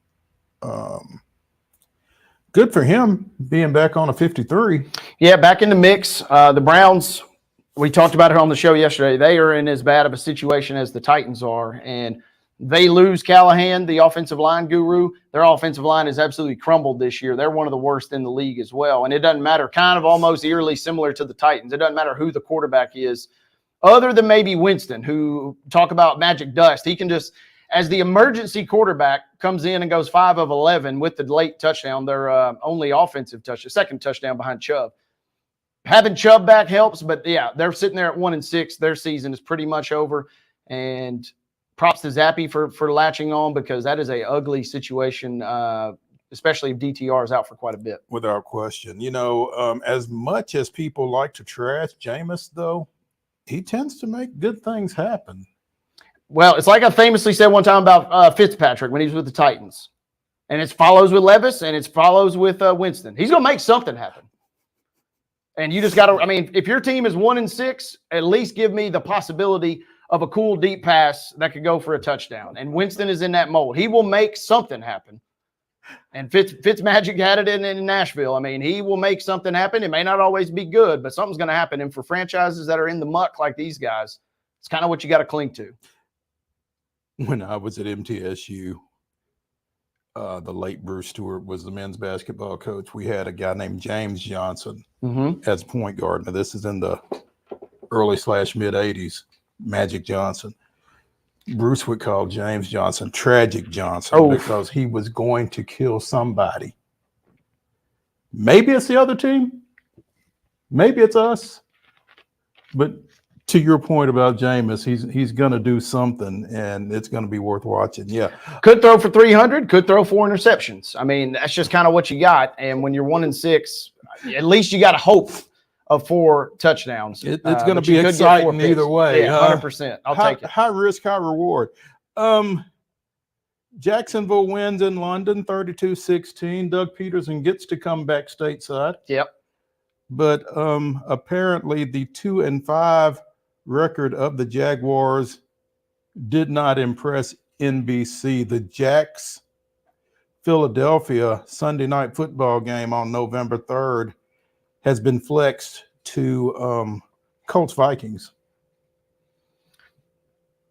Speaker 1: good for him being back on a 53.
Speaker 2: Yeah, back in the mix. The Browns, we talked about it on the show yesterday. They are in as bad of a situation as the Titans are, and they lose Callahan, the offensive line guru. Their offensive line has absolutely crumbled this year. They're one of the worst in the league as well, and it doesn't matter, kind of almost eerily similar to the Titans. It doesn't matter who the quarterback is, other than maybe Winston, who talk about magic dust. He can just, as the emergency quarterback, comes in and goes 5 of 11 with the late touchdown, their only offensive touchdown, second touchdown behind Chubb. Having Chubb back helps, but yeah, they're sitting there at 1-6. Their season is pretty much over, and props to Zappi for latching on, because that is a ugly situation, especially if DTR is out for quite a bit.
Speaker 1: Without question. You know, as much as people like to trash Jameis, though, he tends to make good things happen.
Speaker 2: Well, it's like I famously said one time about Fitzpatrick when he was with the Titans. And it follows with Levis, and it follows with Winston. He's going to make something happen. And you just got to, I mean, if your team is 1-6, at least give me the possibility of a cool deep pass that could go for a touchdown. And Winston is in that mold. He will make something happen. And Fitzmagic had it in Nashville. I mean, he will make something happen. It may not always be good, but something's going to happen. And for franchises that are in the muck like these guys, it's kind of what you got to cling to.
Speaker 1: When I was at MTSU, the late Bruce Stewart was the men's basketball coach. We had a guy named James Johnson as point guard. Now, this is in the early/mid 80s, Magic Johnson. Bruce would call James Johnson Tragic Johnson because he was going to kill somebody. Maybe it's the other team. Maybe it's us. But to your point about Jameis, he's going to do something, and it's going to be worth watching. Yeah.
Speaker 2: Could throw for 300, could throw 4 interceptions. I mean, that's just kind of what you got. And when you're 1-6, at least you got a hope of 4 touchdowns.
Speaker 1: It's going to be exciting either way.
Speaker 2: Yeah, 100%. I'll take it.
Speaker 1: High risk, high reward. Jacksonville wins in London, 32-16. Doug Peterson gets to come back stateside.
Speaker 2: Yep.
Speaker 1: But apparently the 2-5 record of the Jaguars did not impress NBC. The Jacks Philadelphia Sunday night football game on November 3rd has been flexed to Colts Vikings.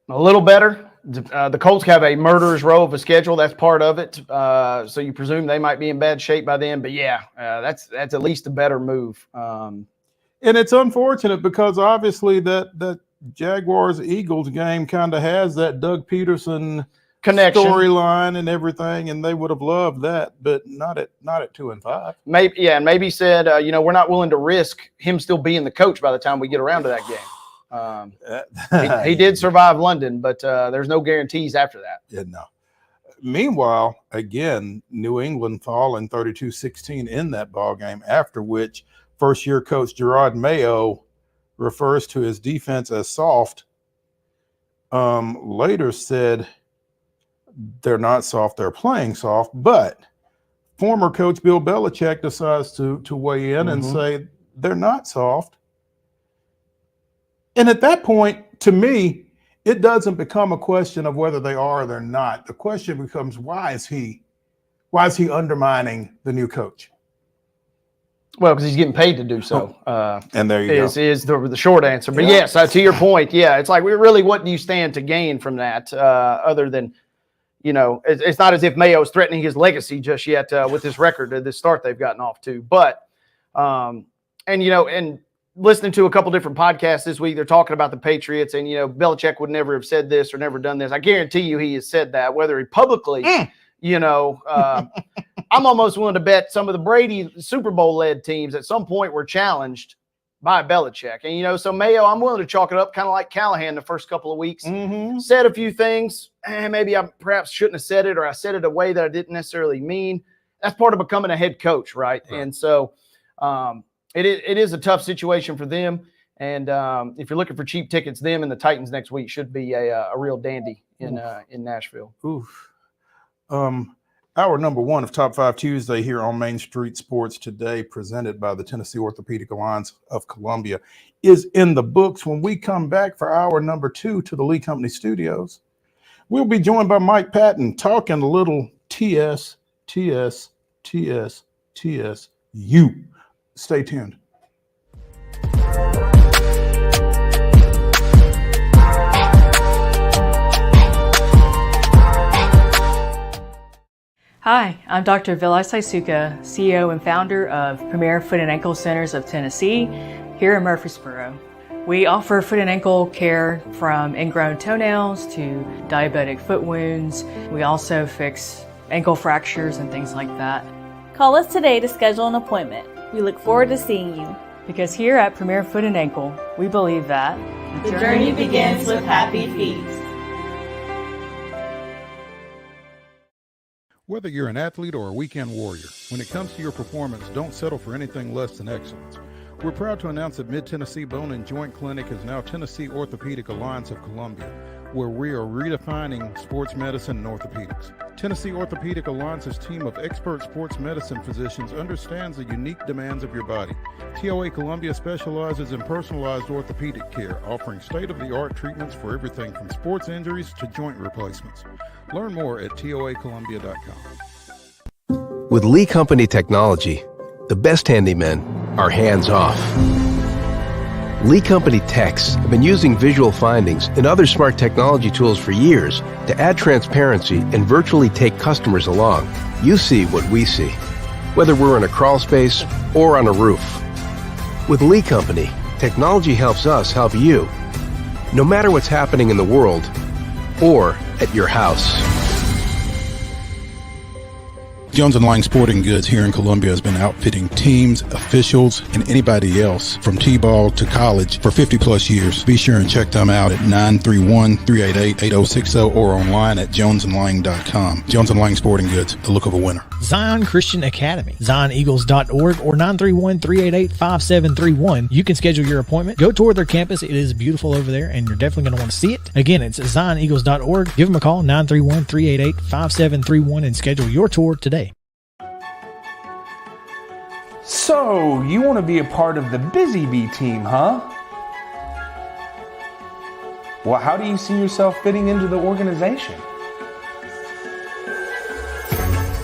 Speaker 2: A little better. The Colts have a murderer's row of a schedule. That's part of it. So you presume they might be in bad shape by then. But yeah, that's at least a better move.
Speaker 1: And it's unfortunate because obviously that Jaguars-Eagles game kind of has that Doug Peterson
Speaker 2: connection
Speaker 1: storyline and everything, and they would have loved that, but not at 2-5.
Speaker 2: Maybe, and maybe said, we're not willing to risk him still being the coach by the time we get around to that game. He did survive London, but there's no guarantees after that.
Speaker 1: Yeah, no. Meanwhile, again, New England falling 32-16 in that ball game, after which first-year coach Gerard Mayo refers to his defense as soft. Later said they're not soft, they're playing soft, but former coach Bill Belichick decides to weigh in and say they're not soft. And at that point, to me, it doesn't become a question of whether they are or they're not. The question becomes, why is he undermining the new coach?
Speaker 2: Well, because he's getting paid to do so.
Speaker 1: And there you go.
Speaker 2: Is the short answer. But yes, to your point, it's like, what do you stand to gain from that other than, it's not as if Mayo is threatening his legacy just yet with this record, this start they've gotten off to. But, and listening to a couple different podcasts this week. They're talking about the Patriots, and Belichick would never have said this or never done this. I guarantee you he has said that, whether he publicly, I'm almost willing to bet some of the Brady Super Bowl led teams at some point were challenged by Belichick. And, so Mayo, I'm willing to chalk it up kind of like Callahan the first couple of weeks. Said a few things, and maybe I perhaps shouldn't have said it, or I said it a way that I didn't necessarily mean. That's part of becoming a head coach, right? And so it is a tough situation for them. And if you're looking for cheap tickets, them and the Titans next week should be a real dandy in Nashville.
Speaker 1: Oof. Hour number 1 of Top 5 Tuesday here on Main Street Sports Today, presented by the Tennessee Orthopedic Alliance of Columbia, is in the books. When we come back for hour number 2 to the Lee Company Studios, we'll be joined by Mike Patton talking a little TS. You. Stay tuned.
Speaker 11: Hi, I'm Dr. Vilay Saisuka, CEO and founder of Premier Foot and Ankle Centers of Tennessee here in Murfreesboro. We offer foot and ankle care from ingrown toenails to diabetic foot wounds. We also fix ankle fractures and things like that.
Speaker 12: Call us today to schedule an appointment. We look forward to seeing you.
Speaker 11: Because here at Premier Foot and Ankle, we believe that
Speaker 12: the journey begins with happy feet.
Speaker 1: Whether you're an athlete or a weekend warrior, when it comes to your performance, don't settle for anything less than excellence. We're proud to announce that Mid-Tennessee Bone and Joint Clinic is now Tennessee Orthopedic Alliance of Columbia, where we are redefining sports medicine and orthopedics. Tennessee Orthopedic Alliance's team of expert sports medicine physicians understands the unique demands of your body. TOA Columbia specializes in personalized orthopedic care, offering state-of-the-art treatments for everything from sports injuries to joint replacements. Learn more at toacolumbia.com.
Speaker 6: With Lee Company technology, the best handymen are hands-off. Lee Company techs have been using visual findings and other smart technology tools for years to add transparency and virtually take customers along. You see what we see, whether we're in a crawl space or on a roof. With Lee Company, technology helps us help you, no matter what's happening in the world or at your house.
Speaker 1: Jones & Lang Sporting Goods here in Columbia has been outfitting teams, officials, and anybody else from T-ball to college for 50 plus years. Be sure and check them out at 931-388-8060 or online at jonesandlang.com. Jones & Lang Sporting Goods, the look of a winner.
Speaker 5: Zion Christian Academy, zioneagles.org or 931-388-5731. You can schedule your appointment. Go tour their campus. It is beautiful over there, and you're definitely going to want to see it. Again, it's zioneagles.org. Give them a call, 931-388-5731, and schedule your tour today.
Speaker 13: So, you want to be a part of the Busy Bee team, huh? Well, how do you see yourself fitting into the organization?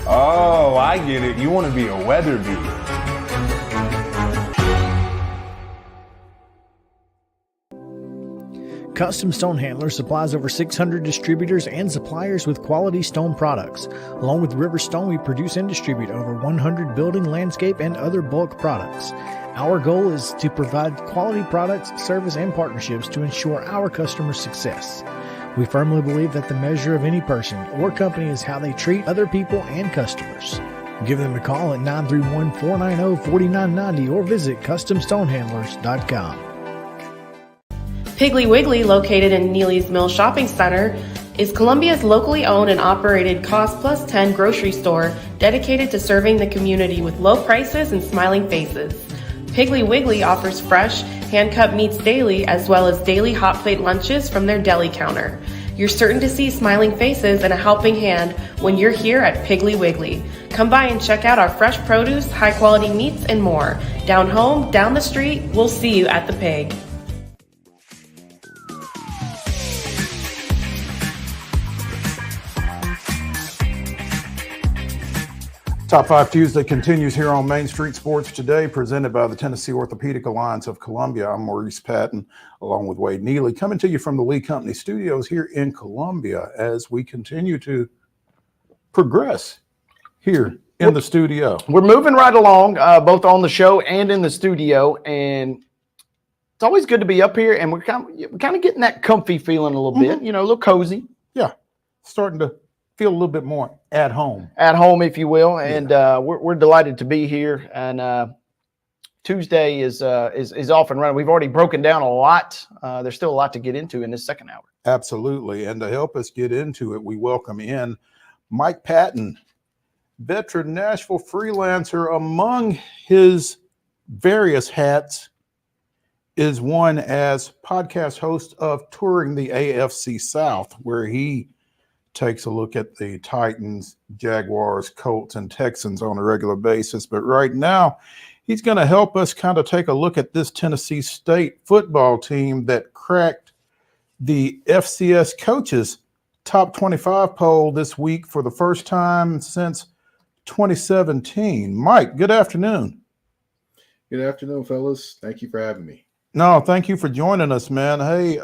Speaker 13: Oh, I get it. You want to be a weather bee.
Speaker 5: Custom Stone Handler supplies over 600 distributors and suppliers with quality stone products. Along with River Stone, we produce and distribute over 100 building, landscape, and other bulk products. Our goal is to provide quality products, service, and partnerships to ensure our customers' success. We firmly believe that the measure of any person or company is how they treat other people and customers. Give them a call at 931-490-4990 or visit CustomStonehandlers.com.
Speaker 14: Piggly Wiggly, located in Neely's Mill Shopping Center, is Columbia's locally owned and operated Cost Plus 10 grocery store dedicated to serving the community with low prices and smiling faces. Piggly Wiggly offers fresh, hand-cut meats daily as well as daily hot plate lunches from their deli counter. You're certain to see smiling faces and a helping hand when you're here at Piggly Wiggly. Come by and check out our fresh produce, high-quality meats, and more. Down home, down the street, we'll see you at the Pig.
Speaker 1: Top 5 Tuesday continues here on Main Street Sports Today, presented by the Tennessee Orthopedic Alliance of Columbia. I'm Maurice Patton, along with Wade Neely, coming to you from the Lee Company Studios here in Columbia as we continue to progress here in the studio.
Speaker 2: We're moving right along, both on the show and in the studio. And it's always good to be up here, and we're kind of getting that comfy feeling a little bit, a little cozy.
Speaker 1: Yeah, starting to feel a little bit more at home.
Speaker 2: At home, if you will, and we're delighted to be here. And Tuesday is off and running. We've already broken down a lot. There's still a lot to get into in this second hour.
Speaker 1: Absolutely, and to help us get into it, we welcome in Mike Patton, veteran Nashville freelancer. Among his various hats is one as podcast host of Touring the AFC South, where he takes a look at the Titans, Jaguars, Colts, and Texans on a regular basis. But right now, he's going to help us kind of take a look at this Tennessee State football team that cracked the FCS coaches top 25 poll this week for the first time since 2017. Mike, good afternoon.
Speaker 15: Good afternoon, fellas. Thank you for having me.
Speaker 1: No, thank you for joining us, man. Hey,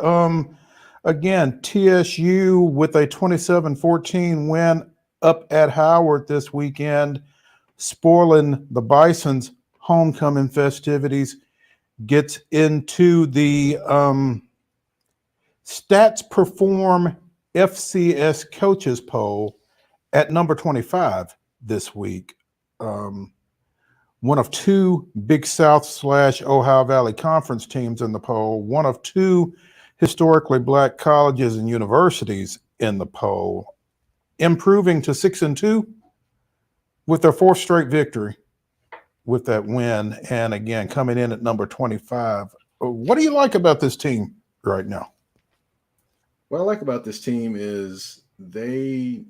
Speaker 1: again, TSU with a 27-14 win up at Howard this weekend, spoiling the Bison's homecoming festivities, gets into the Stats Perform FCS coaches poll at number 25 this week. One of two Big South / Ohio Valley Conference teams in the poll, one of two historically black colleges and universities in the poll, improving to 6-2 with their fourth straight victory with that win. And again, coming in at number 25. What do you like about this team right now?
Speaker 15: What I like about this team is they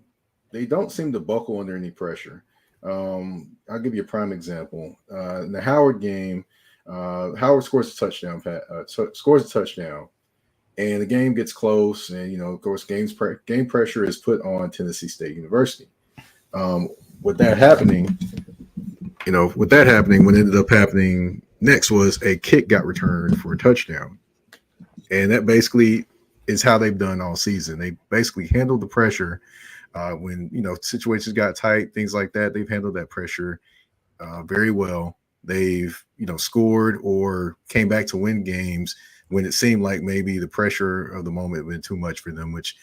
Speaker 15: don't seem to buckle under any pressure. I'll give you a prime example. In the Howard game, Howard scores a touchdown, and the game gets close. And of course, game pressure is put on Tennessee State University. With that happening, what ended up happening next was a kick got returned for a touchdown, and that basically is how they've done all season. They basically handled the pressure. When situations got tight, things like that, they've handled that pressure very well. They've scored or came back to win games when it seemed like maybe the pressure of the moment had been too much for them, which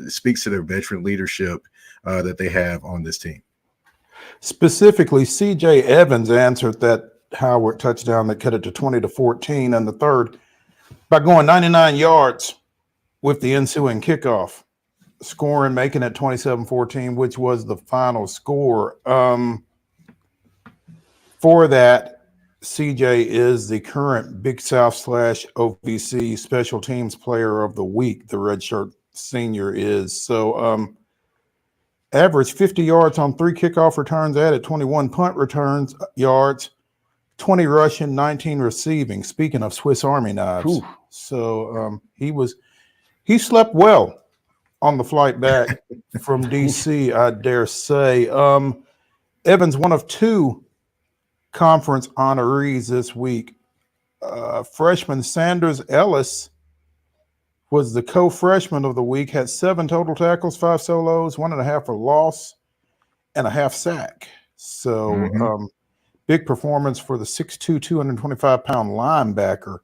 Speaker 15: speaks to their veteran leadership that they have on this team.
Speaker 1: Specifically, C.J. Evans answered that Howard touchdown that cut it to 20-14 in the third by going 99 yards with the ensuing kickoff, scoring, making it 27-14, which was the final score. For that, CJ is the current Big South / OVC Special Teams Player of the Week. The redshirt senior is. So average 50 yards on 3 kickoff returns, added 21 punt returns yards, 20 rushing, 19 receiving. Speaking of Swiss Army knives. Ooh. So he slept well on the flight back from DC, I dare say. Evans, one of 2 conference honorees this week. Freshman Sanders Ellis was the co-freshman of the week, had 7 total tackles, 5 solos, 1.5 for loss, and a half sack. So big performance for the 6'2", 225-pound linebacker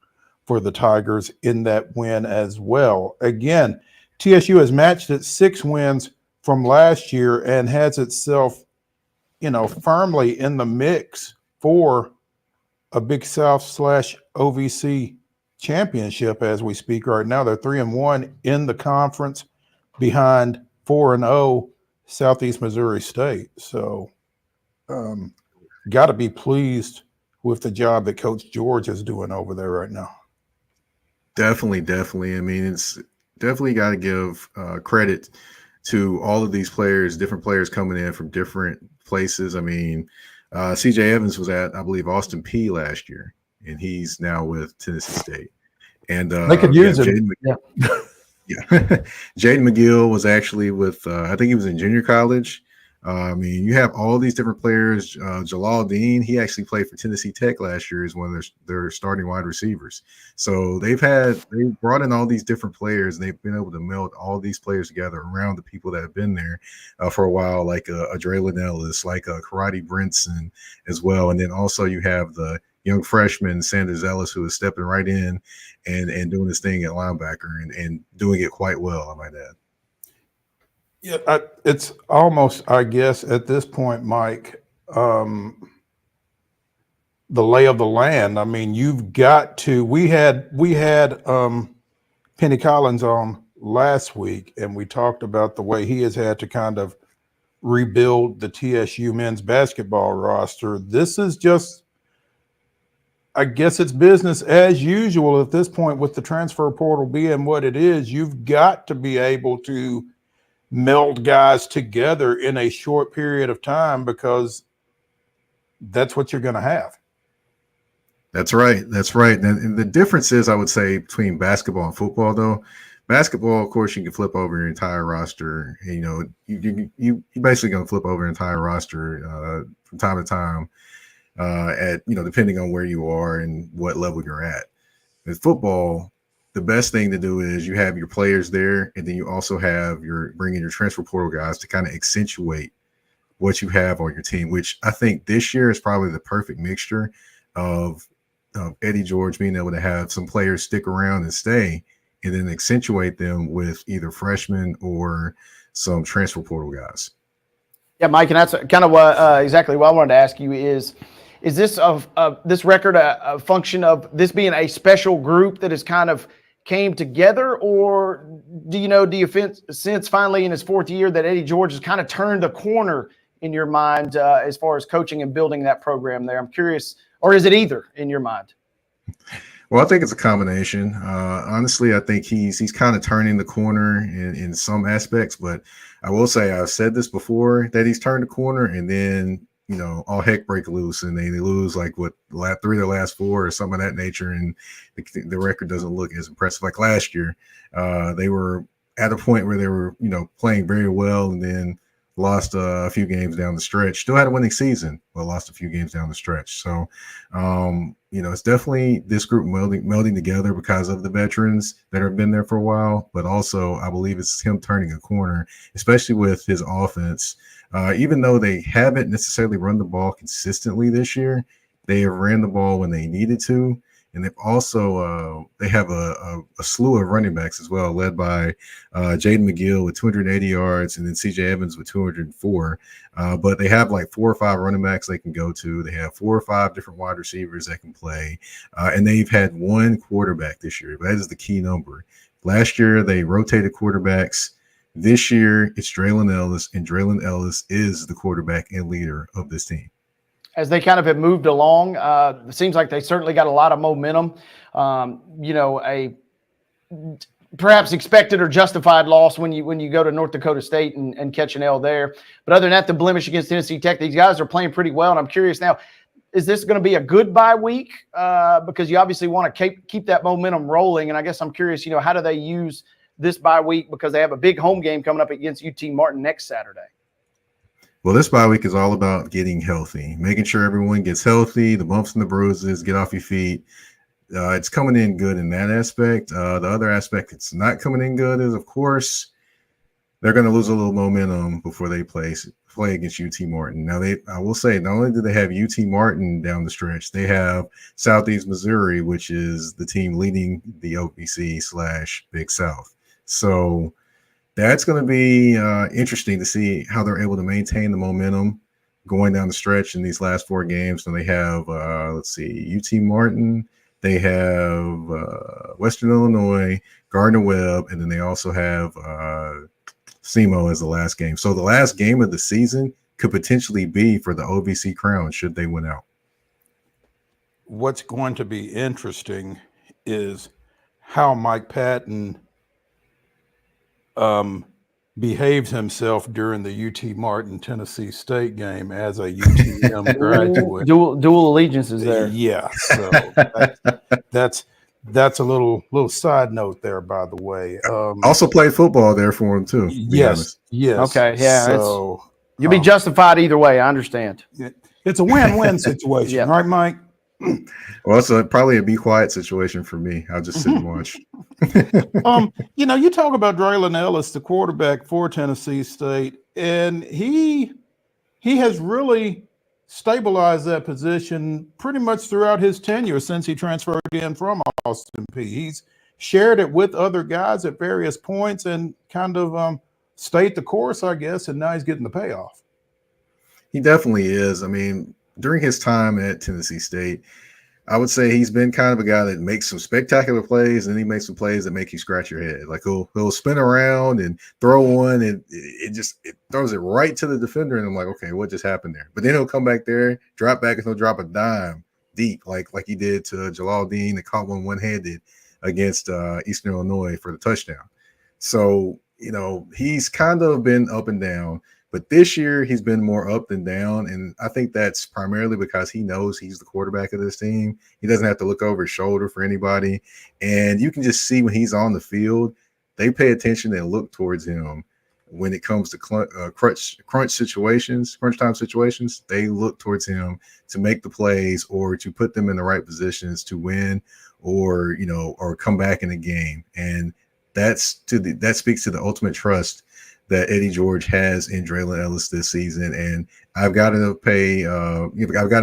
Speaker 1: for the Tigers in that win as well. Again, TSU has matched its 6 wins from last year and has itself, firmly in the mix for a Big South / OVC championship as we speak right now. They're 3-1 in the conference behind 4-0 Southeast Missouri State. So got to be pleased with the job that Coach George is doing over there right now.
Speaker 15: Definitely. I mean, it's definitely got to give credit to all of these players, different players coming in from different places. I mean, C.J. Evans was at, I believe, Austin Peay last year, and he's now with Tennessee State. And
Speaker 1: they could use him.
Speaker 15: Jaden McGill was actually with, I think he was in junior college. I mean, you have all these different players. Jalal Dean, he actually played for Tennessee Tech last year as one of their starting wide receivers. So they've brought in all these different players, and they've been able to meld all these players together around the people that have been there for a while, like Draylon Ellis, like Karate Brinson as well. And then also you have the young freshman, Sanders Ellis, who is stepping right in and doing his thing at linebacker and doing it quite well, I might add.
Speaker 1: Yeah, it's almost, I guess, at this point, Mike, the lay of the land. I mean, you've got to. We had Penny Collins on last week, and we talked about the way he has had to kind of rebuild the TSU men's basketball roster. This is just, I guess it's business as usual at this point with the transfer portal being what it is. You've got to be able to meld guys together in a short period of time because that's what you're going to have.
Speaker 15: That's right. That's right. And the difference is, I would say, between basketball and football, though. Basketball, of course, you can flip over your entire roster. You know, you basically going to flip over your entire roster from time to time at, you know, depending on where you are and what level you're at. With football, the best thing to do is you have your players there, and then you also have bringing your transfer portal guys to kind of accentuate what you have on your team, which I think this year is probably the perfect mixture of Eddie George being able to have some players stick around and stay, and then accentuate them with either freshmen or some transfer portal guys.
Speaker 2: Yeah, Mike, and that's kind of what exactly what I wanted to ask you is this this record a function of this being a special group that has kind of came together, or do you sense finally in his fourth year that Eddie George has kind of turned the corner in your mind as far as coaching and building that program there? I'm curious, or is it either in your mind?
Speaker 15: Well, I think it's a combination. Honestly, I think he's kind of turning the corner in some aspects, but I will say I've said this before that he's turned the corner, and then all heck break loose, and they lose like what 3 of their last 4 or something of that nature, and the record doesn't look as impressive. Like last year, they were at a point where they were playing very well, and then lost a few games down the stretch. Still had a winning season, but lost a few games down the stretch. So, it's definitely this group melding together because of the veterans that have been there for a while. But also, I believe it's him turning a corner, especially with his offense. Even though they haven't necessarily run the ball consistently this year, they have ran the ball when they needed to. And they've also they have a slew of running backs as well, led by Jaden McGill with 280 yards, and then C.J. Evans with 204. But they have like 4 or 5 running backs they can go to. They have 4 or 5 different wide receivers that can play, and they've had 1 quarterback this year. That is the key number. Last year they rotated quarterbacks. This year it's Draylon Ellis, and Draylon Ellis is the quarterback and leader of this team.
Speaker 2: As they kind of have moved along, it seems like they certainly got a lot of momentum. A perhaps expected or justified loss when you go to North Dakota State and catch an L there. But other than that, the blemish against Tennessee Tech, these guys are playing pretty well. And I'm curious now, is this going to be a good bye week? Because you obviously want to keep that momentum rolling. And I guess I'm curious, how do they use this bye week, because they have a big home game coming up against UT Martin next Saturday?
Speaker 15: Well, this bye week is all about getting healthy, making sure everyone gets healthy, the bumps and the bruises, get off your feet. It's coming in good in that aspect. The other aspect it's not coming in good is, of course, they're going to lose a little momentum before they play against UT Martin. Now, I will say, not only do they have UT Martin down the stretch, they have Southeast Missouri, which is the team leading the OVC/Big South. So that's going to be interesting to see how they're able to maintain the momentum going down the stretch in these last 4 games. And they have, UT Martin, they have Western Illinois, Gardner-Webb, and then they also have SEMO as the last game. So the last game of the season could potentially be for the OVC crown should they win out.
Speaker 1: What's going to be interesting is how Mike Patton behaves himself during the UT Martin Tennessee State game as a UTM graduate.
Speaker 2: Dual allegiances there.
Speaker 1: Yeah, so that's a little side note there, by the way.
Speaker 15: Also played football there for him too.
Speaker 1: Yes.
Speaker 2: Okay, yeah.
Speaker 1: So
Speaker 2: you'll be justified either way. I understand.
Speaker 1: It's a win-win situation,
Speaker 2: Yeah.
Speaker 1: right, Mike?
Speaker 15: Well, it's probably a be quiet situation for me. I'll just sit and watch.
Speaker 1: You talk about Draylon Ellis, the quarterback for Tennessee State, and he has really stabilized that position pretty much throughout his tenure since he transferred in from Austin P. He's shared it with other guys at various points and kind of stayed the course, I guess, and now he's getting the payoff.
Speaker 15: He definitely is. I mean, during his time at Tennessee State, I would say he's been kind of a guy that makes some spectacular plays, and he makes some plays that make you scratch your head. Like he'll spin around and throw one, and it throws it right to the defender, and I'm like, okay, what just happened there? But then he'll come back there, drop back, and he'll drop a dime deep, like he did to Jalal Dean that caught one-handed against Eastern Illinois for the touchdown. So, he's kind of been up and down. But this year, he's been more up than down, and I think that's primarily because he knows he's the quarterback of this team. He doesn't have to look over his shoulder for anybody, and you can just see when he's on the field, they pay attention and look towards him. When it comes to crunch time situations, they look towards him to make the plays or to put them in the right positions to win or come back in a game, and that speaks to the ultimate trust that Eddie George has in Draylon Ellis this season. And I've got to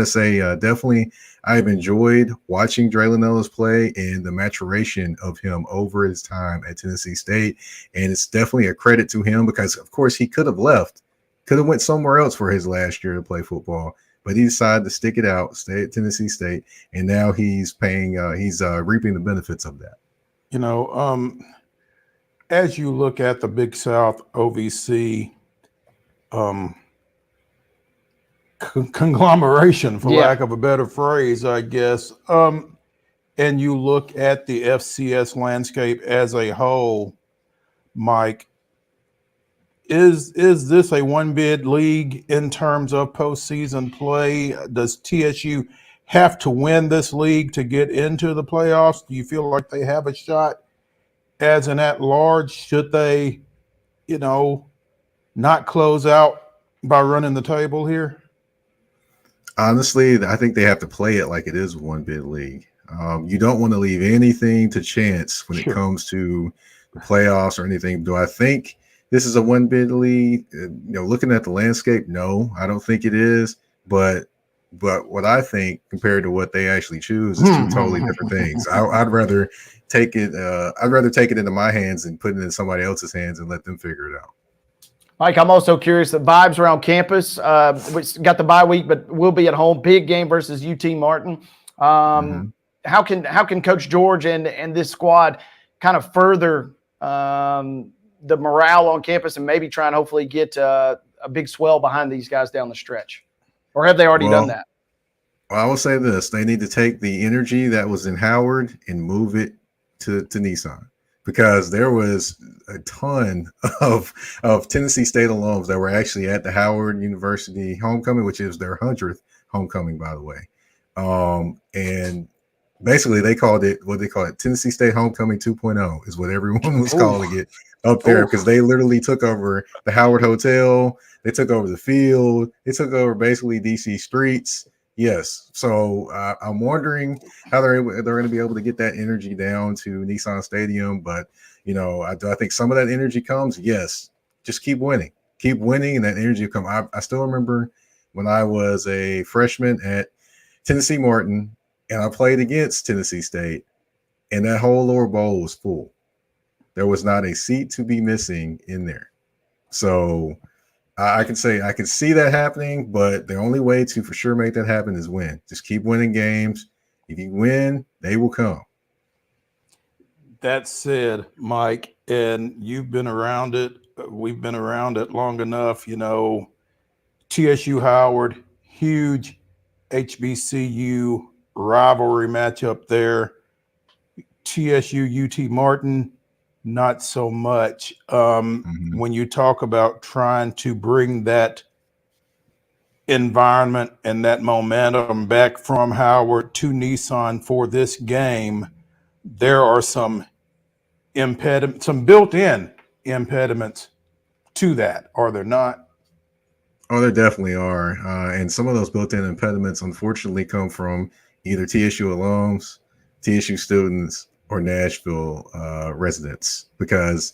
Speaker 15: say, definitely, I've enjoyed watching Draylon Ellis play and the maturation of him over his time at Tennessee State. And it's definitely a credit to him because, of course, he could have went somewhere else for his last year to play football. But he decided to stick it out, stay at Tennessee State, and now he's reaping the benefits of that.
Speaker 1: As you look at the Big South OVC conglomeration, for lack of a better phrase, I guess, and you look at the FCS landscape as a whole, Mike, is this a one-bid league in terms of postseason play? Does TSU have to win this league to get into the playoffs? Do you feel like they have a shot as an at-large? Should they, not close out by running the table here?
Speaker 15: Honestly, I think they have to play it like it is a one-bid league. You don't want to leave anything to chance when it comes to the playoffs or anything. Do I think this is a one-bid league? Looking at the landscape, no, I don't think it is. But what I think compared to what they actually choose is two totally different things. I'd rather take it. I'd rather take it into my hands and put it in somebody else's hands and let them figure it out.
Speaker 2: Mike, I'm also curious, the vibes around campus. We got the bye week, but we'll be at home. Big game versus UT Martin. How can Coach George and this squad kind of further the morale on campus and maybe try and hopefully get a big swell behind these guys down the stretch? Or have they already done that?
Speaker 15: Well, I will say this. They need to take the energy that was in Howard and move it to Nissan, because there was a ton of Tennessee State alums that were actually at the Howard University homecoming, which is their 100th homecoming, by the way. And basically they called it Tennessee State Homecoming 2.0 is what everyone was calling it up there, because they literally took over the Howard Hotel. They took over the field. They took over basically DC streets. Yes. So I'm wondering how they're going to be able to get that energy down to Nissan Stadium. But, I think some of that energy comes. Yes. Just keep winning. Keep winning, and that energy will come. I still remember when I was a freshman at Tennessee Martin and I played against Tennessee State, and that whole lower bowl was full. There was not a seat to be missing in there. So I can say I can see that happening, but the only way to for sure make that happen is win. Just keep winning games. If you win, they will come.
Speaker 1: That said, Mike, and you've been around it, we've been around it long enough, TSU Howard, huge HBCU rivalry matchup there. TSU UT Martin, not so much. When you talk about trying to bring that environment and that momentum back from Howard to Nissan for this game, there are some built-in impediments to that, are there not?
Speaker 15: Oh, there definitely are. And some of those built-in impediments, unfortunately, come from either TSU alums, TSU students, or Nashville residents, because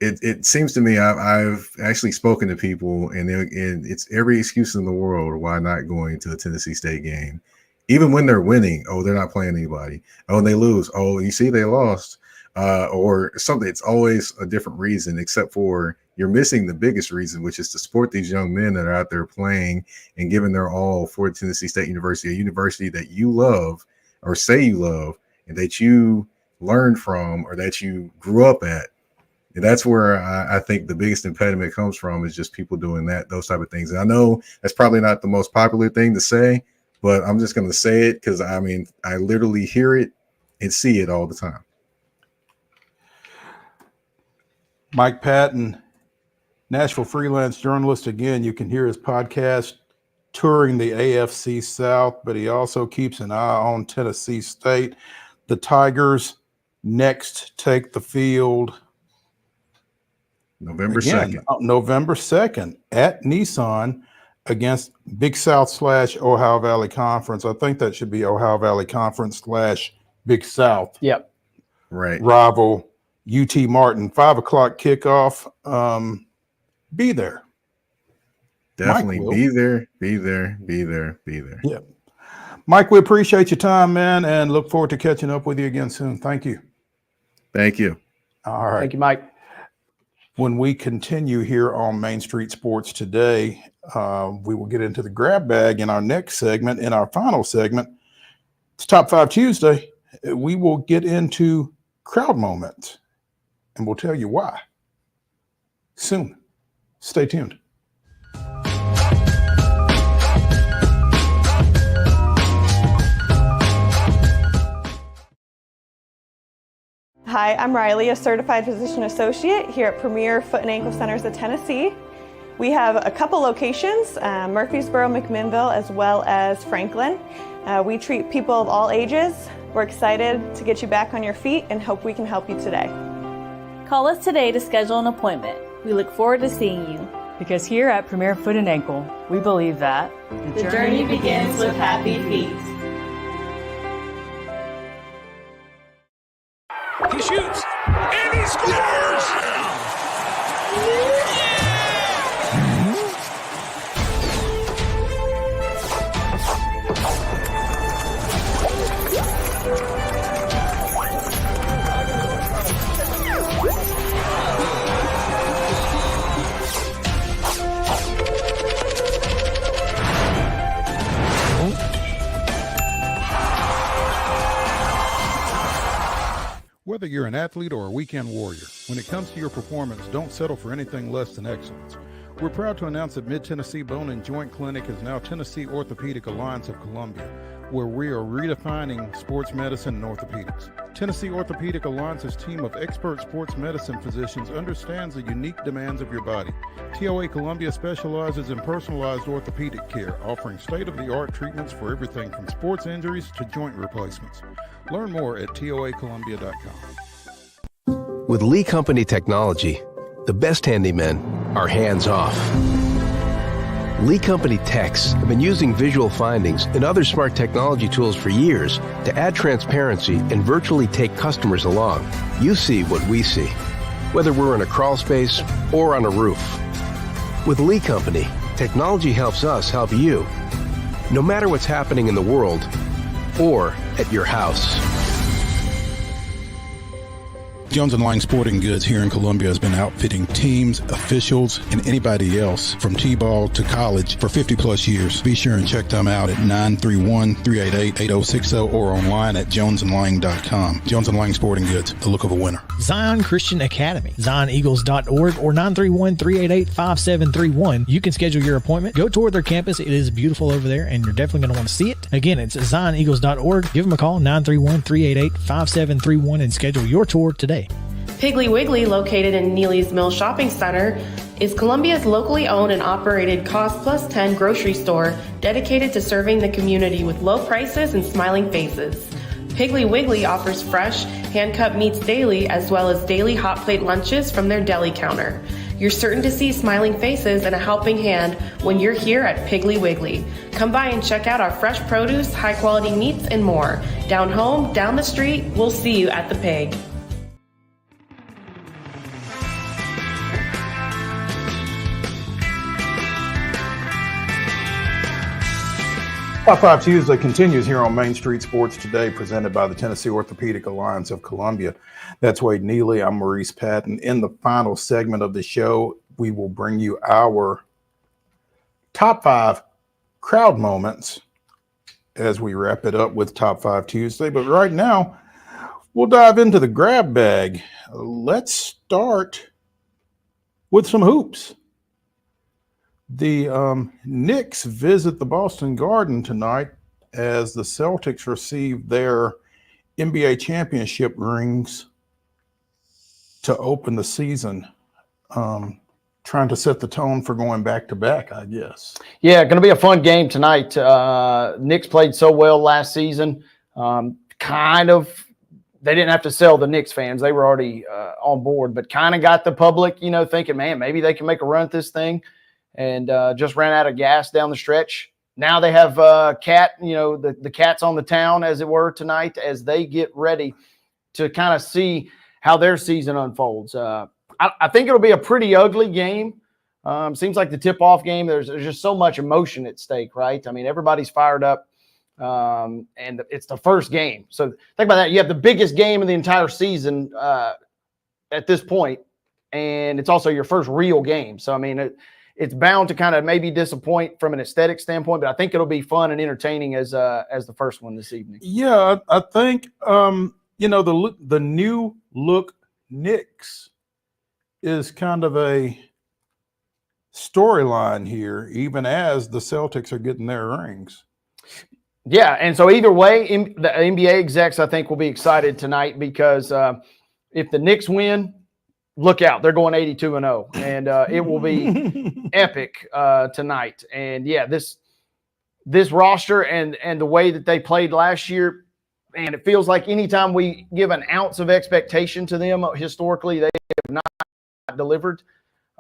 Speaker 15: it seems to me I've actually spoken to people, and it's every excuse in the world why not going to a Tennessee State game, even when they're winning. Oh, they're not playing anybody. Oh, and they lose. Oh, you see, they lost, or something. It's always a different reason, except for you're missing the biggest reason, which is to support these young men that are out there playing and giving their all for Tennessee State University, a university that you love or say you love and that you learned from or that you grew up at. And that's where I think the biggest impediment comes from, is just people doing those type of things. And I know that's probably not the most popular thing to say, but I'm just going to say it because, I mean, I literally hear it and see it all the time.
Speaker 1: Mike Patton, Nashville freelance journalist. Again, you can hear his podcast touring the AFC South, but he also keeps an eye on Tennessee State. The Tigers next take the field
Speaker 15: November 2nd
Speaker 1: at Nissan against Big South / Ohio Valley Conference. I think that should be Ohio Valley Conference / Big South.
Speaker 2: Yep.
Speaker 15: Right.
Speaker 1: Rival UT Martin, 5 o'clock kickoff. Be there.
Speaker 15: Definitely be there.
Speaker 1: Yeah. Mike, we appreciate your time, man, and look forward to catching up with you again soon. Thank you.
Speaker 15: Thank you.
Speaker 1: All right.
Speaker 2: Thank you, Mike.
Speaker 1: When we continue here on Main Street Sports today, we will get into the grab bag in our next segment. In our final segment, it's Top 5 Tuesday. We will get into crowd moments, and we'll tell you why soon. Stay tuned.
Speaker 16: Hi, I'm Riley, a certified physician associate here at Premier Foot and Ankle Centers of Tennessee. We have a couple locations, Murfreesboro, McMinnville, as well as Franklin. We treat people of all ages. We're excited to get you back on your feet and hope we can help you today.
Speaker 12: Call us today to schedule an appointment. We look forward to seeing you.
Speaker 11: Because here at Premier Foot and Ankle, we believe that
Speaker 12: the journey begins with happy feet.
Speaker 7: He shoots, and he scores!
Speaker 1: Whether you're an athlete or a weekend warrior, when it comes to your performance, don't settle for anything less than excellence. We're proud to announce that Mid-Tennessee Bone and Joint Clinic is now Tennessee Orthopedic Alliance of Columbia, where we are redefining sports medicine and orthopedics. Tennessee Orthopedic Alliance's team of expert sports medicine physicians understands the unique demands of your body. TOA Columbia specializes in personalized orthopedic care, offering state-of-the-art treatments for everything from sports injuries to joint replacements. Learn more at toacolumbia.com.
Speaker 6: With Lee Company technology, the best handymen are hands-off. Lee Company techs have been using visual findings and other smart technology tools for years to add transparency and virtually take customers along. You see what we see, whether we're in a crawl space or on a roof. With Lee Company, technology helps us help you, no matter what's happening in the world or at your house.
Speaker 1: Jones & Lang Sporting Goods here in Columbia has been outfitting teams, officials, and anybody else from T-ball to college for 50 plus years. Be sure and check them out at 931-388-8060 or online at jonesandlang.com. Jones & Lang Sporting Goods, the look of a winner.
Speaker 5: Zion Christian Academy, zioneagles.org or 931-388-5731. You can schedule your appointment. Go tour their campus. It is beautiful over there, and you're definitely going to want to see it. Again, it's zioneagles.org. Give them a call, 931-388-5731, and schedule your tour today.
Speaker 14: Piggly Wiggly, located in Neely's Mill Shopping Center, is Columbia's locally owned and operated Cost Plus 10 grocery store dedicated to serving the community with low prices and smiling faces. Piggly Wiggly offers fresh, hand-cut meats daily, as well as daily hot plate lunches from their deli counter. You're certain to see smiling faces and a helping hand when you're here at Piggly Wiggly. Come by and check out our fresh produce, high-quality meats, and more. Down home, down the street, we'll see you at the Pig.
Speaker 1: Top 5 Tuesday continues here on Main Street Sports Today, presented by the Tennessee Orthopedic Alliance of Columbia. That's Wade Neely. I'm Maurice Patton. In the final segment of the show, we will bring you our top 5 crowd moments as we wrap it up with Top 5 Tuesday. But right now, we'll dive into the grab bag. Let's start with some hoops. The Knicks visit the Boston Garden tonight as the Celtics receive their NBA championship rings to open the season. Trying to set the tone for going back-to-back, I guess.
Speaker 2: Yeah, going to be a fun game tonight. Knicks played so well last season. They didn't have to sell the Knicks fans. They were already on board, but kind of got the public, thinking, man, maybe they can make a run at this thing. And just ran out of gas down the stretch. Now they have the cats on the town, as it were, tonight as they get ready to kind of see how their season unfolds. I think it'll be a pretty ugly game. Seems like the tip-off game, there's just so much emotion at stake, right? I mean, everybody's fired up, and it's the first game. So think about that. You have the biggest game of the entire season at this point, and it's also your first real game. So, I mean, it's bound to kind of maybe disappoint from an aesthetic standpoint, but I think it'll be fun and entertaining as the first one this evening.
Speaker 1: Yeah, I think the new look Knicks is kind of a storyline here, even as the Celtics are getting their rings.
Speaker 2: Yeah, and so either way, the NBA execs I think will be excited tonight because if the Knicks win, look out, they're going 82-0, and it will be epic tonight. And yeah, this roster and the way that they played last year, man, it feels like anytime we give an ounce of expectation to them, historically they have not delivered.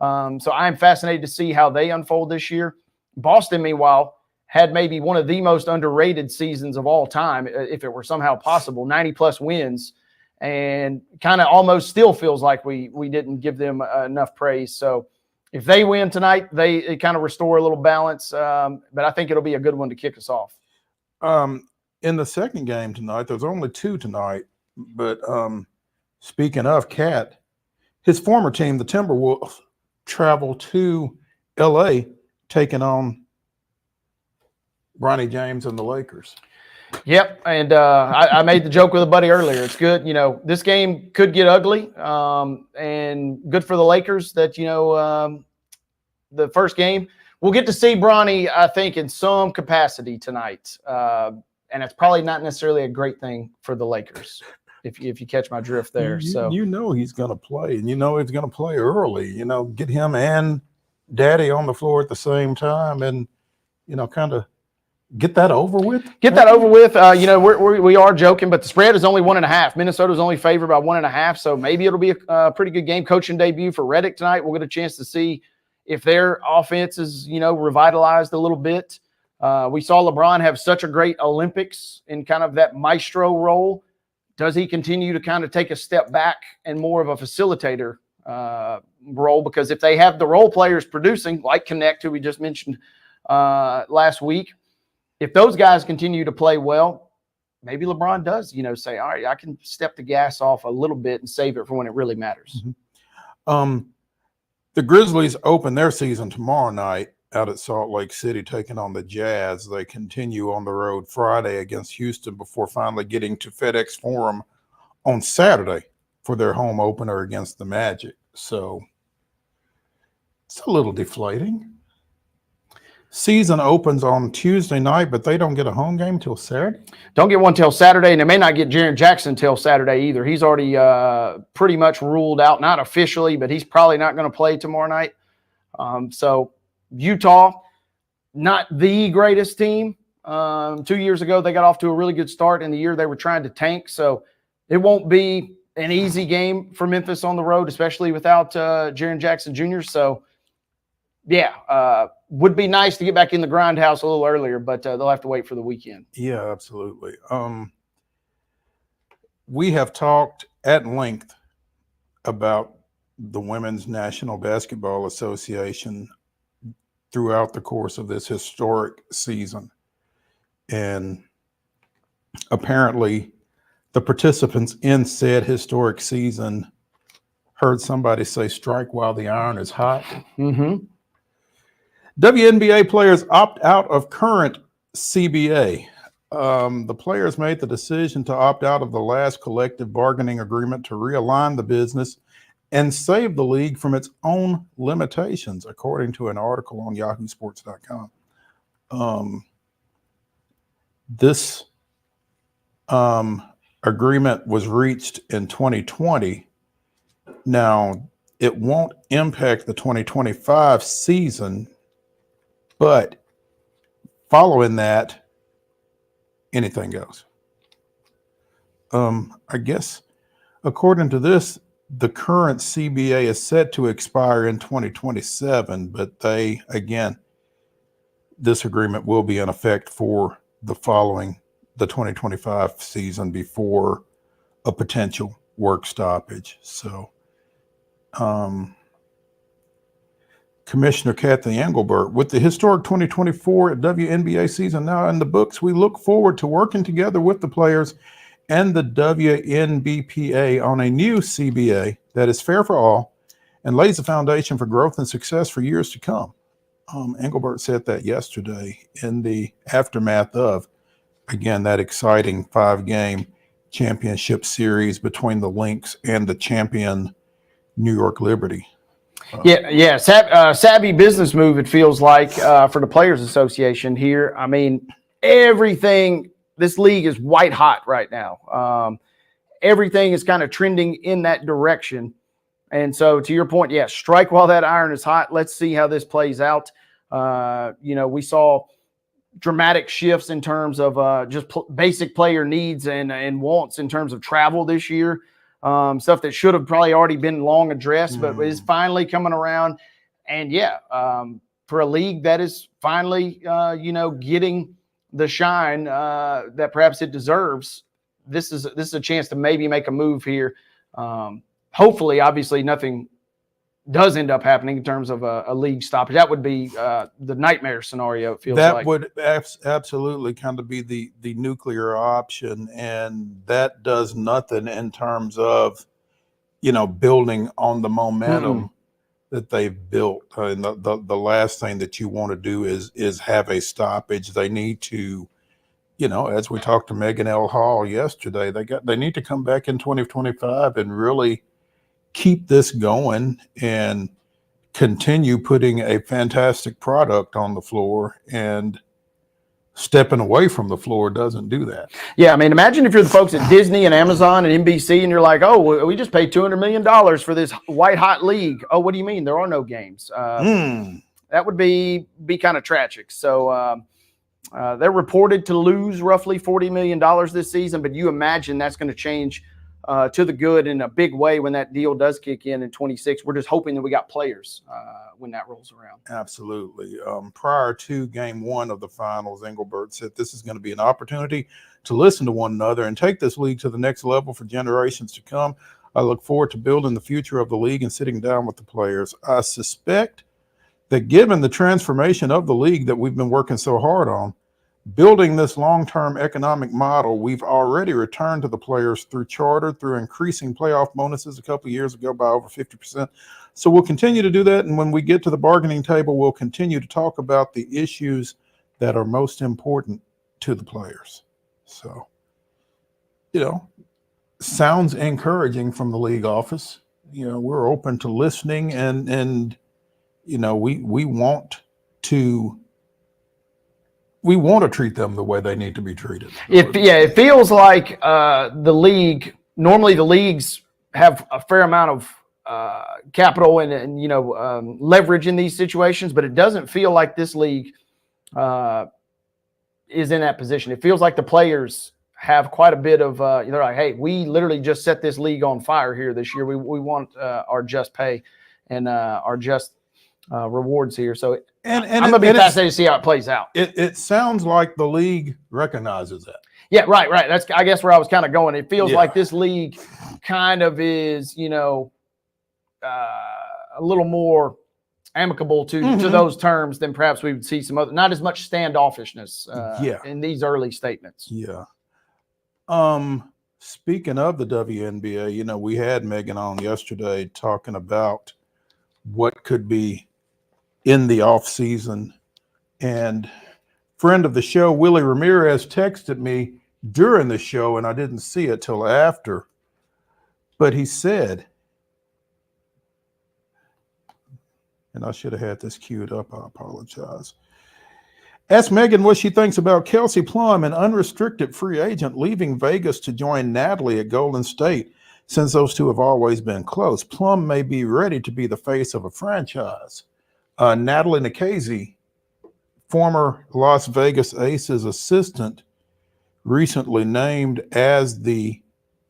Speaker 2: So I'm fascinated to see how they unfold this year. Boston, meanwhile, had maybe one of the most underrated seasons of all time, if it were somehow possible, 90-plus wins. And kind of almost still feels like we didn't give them enough praise. So if they win tonight, they kind of restore a little balance. But I think it'll be a good one to kick us off.
Speaker 1: In the second game tonight, there's only 2 tonight. But speaking of Cat, his former team, the Timberwolves, travel to L.A. taking on Bronny James and the Lakers.
Speaker 2: Yep, and I made the joke with a buddy earlier. It's good, this game could get ugly, and good for the Lakers that, the first game. We'll get to see Bronny, I think, in some capacity tonight, and it's probably not necessarily a great thing for the Lakers, if you catch my drift there.
Speaker 1: He's going to play, and he's going to play early. Get him and Daddy on the floor at the same time, and kind of get that over with. We are joking, but the spread is only 1.5. Minnesota's only favored by 1.5, so maybe it'll be a pretty good game. Coaching debut for Redick tonight. We'll get a chance to see if their offense is, revitalized a little bit. We saw LeBron have such a great Olympics in kind of that maestro role. Does he continue to kind of take a step back and more of a facilitator role? Because if they have the role players producing, like Connect, who we just mentioned last week, if those guys continue to play well, maybe LeBron does, say, all right, I can step the gas off a little bit and save it for when it really matters. Mm-hmm. The Grizzlies open their season tomorrow night out at Salt Lake City, taking on the Jazz. They continue on the road Friday against Houston before finally getting to FedEx Forum on Saturday for their home opener against the Magic. So it's a little deflating. Season opens on Tuesday night, but they don't get a home game till Saturday?
Speaker 2: Don't get one till Saturday, and they may not get Jaren Jackson till Saturday either. He's already pretty much ruled out, not officially, but he's probably not going to play tomorrow night. So Utah, not the greatest team. 2 years ago, they got off to a really good start in the year they were trying to tank. So it won't be an easy game for Memphis on the road, especially without Jaren Jackson Jr. So, yeah, would be nice to get back in the grindhouse a little earlier, but they'll have to wait for the weekend.
Speaker 1: Yeah, absolutely. We have talked at length about the Women's National Basketball Association throughout the course of this historic season. And apparently the participants in said historic season heard somebody say, strike while the iron is hot.
Speaker 2: Mm-hmm.
Speaker 1: WNBA players opt out of current CBA. The players made the decision to opt out of the last collective bargaining agreement to realign the business and save the league from its own limitations, according to an article on yahoosports.com. This agreement was reached in 2020. Now, it won't impact the 2025 season, but following that, anything goes. I guess, according to this, the current CBA is set to expire in 2027, but this agreement will be in effect for the 2025 season before a potential work stoppage. So, Commissioner Kathy Engelbert, with the historic 2024 WNBA season now in the books, we look forward to working together with the players and the WNBPA on a new CBA that is fair for all and lays the foundation for growth and success for years to come. Engelbert said that yesterday in the aftermath of, again, that exciting 5-game championship series between the Lynx and the champion New York Liberty.
Speaker 2: Savvy business move, it feels like, for the Players Association here. I mean, everything, this league is white hot right now. Everything is kind of trending in that direction. And so to your point, strike while that iron is hot. Let's see how this plays out. We saw dramatic shifts in terms of just basic player needs and wants in terms of travel this year. Stuff that should have probably already been long addressed, but is finally coming around. And for a league that is finally, getting the shine that perhaps it deserves, this is a chance to maybe make a move here. Hopefully, obviously, nothing does end up happening in terms of a league stoppage. That would be the nightmare scenario, it feels like.
Speaker 1: That would absolutely kind of be the nuclear option, and that does nothing in terms of, building on the momentum that they've built. And the last thing that you want to do is have a stoppage. They need to, as we talked to Megan L. Hall yesterday, they need to come back in 2025 and really keep this going and continue putting a fantastic product on the floor, and stepping away from the floor doesn't do that.
Speaker 2: Yeah, I mean, imagine if you're the folks at Disney and Amazon and NBC and you're like, oh, we just paid $200 million for this white hot league. Oh, what do you mean? There are no games. That would be kind of tragic. So they're reported to lose roughly $40 million this season, but you imagine that's going to change to the good in a big way when that deal does kick in 26. We're just hoping that we got players when that rolls around.
Speaker 1: Absolutely. Prior to game 1 of the finals, Engelbert said this is going to be an opportunity to listen to one another and take this league to the next level for generations to come. I look forward to building the future of the league and sitting down with the players. I suspect that given the transformation of the league that we've been working so hard on, building this long-term economic model, we've already returned to the players through charter, through increasing playoff bonuses a couple of years ago by over 50%. So we'll continue to do that. And when we get to the bargaining table, we'll continue to talk about the issues that are most important to the players. So, sounds encouraging from the league office. We're open to listening and we want to treat them the way they need to be treated.
Speaker 2: It feels like normally the leagues have a fair amount of capital and leverage in these situations, but it doesn't feel like this league is in that position. It feels like the players have quite a bit of, they're like, hey, we literally just set this league on fire here this year. We want our just pay and our just rewards here. So I'm going to be fascinated to see how it plays out.
Speaker 1: It sounds like the league recognizes that.
Speaker 2: Yeah, right. That's, I guess, where I was kind of going. It feels like this league kind of is, a little more amicable to those terms, then perhaps we would see some other, not as much standoffishness in these early statements.
Speaker 1: Yeah. Speaking of the WNBA, we had Megan on yesterday talking about what could be in the off season, and friend of the show, Willie Ramirez, texted me during the show, and I didn't see it till after, but he said, and I should have had this queued up, I apologize. Ask Megan what she thinks about Kelsey Plum, an unrestricted free agent leaving Vegas to join Natalie at Golden State, since those two have always been close. Plum may be ready to be the face of a franchise. Natalie Nikhazy, former Las Vegas Aces assistant, recently named as the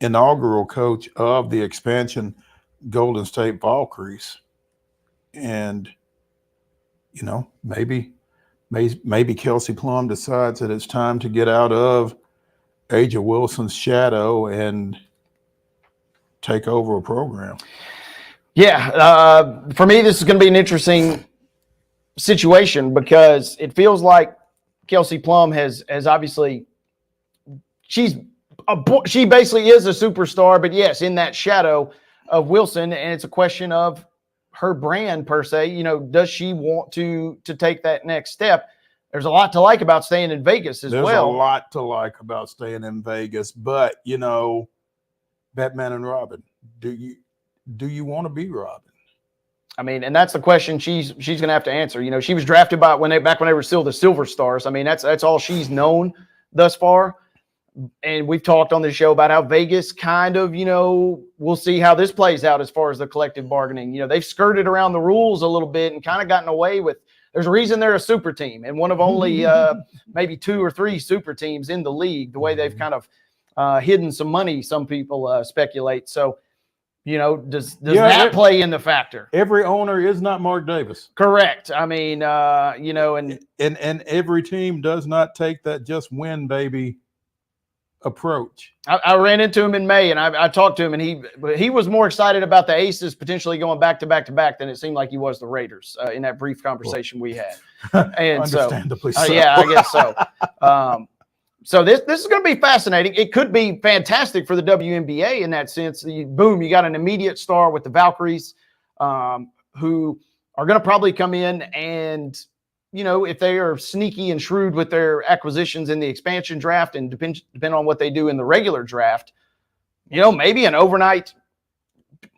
Speaker 1: inaugural coach of the expansion Golden State Valkyries. And, maybe Kelsey Plum decides that it's time to get out of Aja Wilson's shadow and take over a program.
Speaker 2: Yeah. For me, this is going to be an interesting situation because it feels like Kelsey Plum has obviously, she basically is a superstar, but yes, in that shadow of Wilson. And it's a question of her brand per se. Does she want to take that next step? There's a lot to like about staying in Vegas as well.
Speaker 1: There's a lot to like about staying in Vegas, but Batman and Robin, do you want to be Robin?
Speaker 2: I mean, and that's the question she's going to have to answer. She was drafted back when they were still the Silver Stars. I mean, that's all she's known thus far. And we've talked on the show about how Vegas kind of, we'll see how this plays out as far as the collective bargaining. They've skirted around the rules a little bit and kind of gotten away with. There's a reason they're a super team and one of only maybe 2 or 3 super teams in the league. The way they've kind of hidden some money, some people speculate. So, does that play in the factor?
Speaker 1: Every owner is not Mark Davis.
Speaker 2: Correct. I mean, and
Speaker 1: every team does not take that just win, baby approach.
Speaker 2: I ran into him in May and I talked to him and he was more excited about the Aces potentially going back to back to back than it seemed like he was the Raiders in that brief conversation we had. And
Speaker 1: understandably
Speaker 2: so,
Speaker 1: so.
Speaker 2: Yeah, I guess so. So this is going to be fascinating. It could be fantastic for the WNBA in that sense. Boom, you got an immediate star with the Valkyries who are going to probably come in and, if they are sneaky and shrewd with their acquisitions in the expansion draft and depend on what they do in the regular draft, maybe an overnight,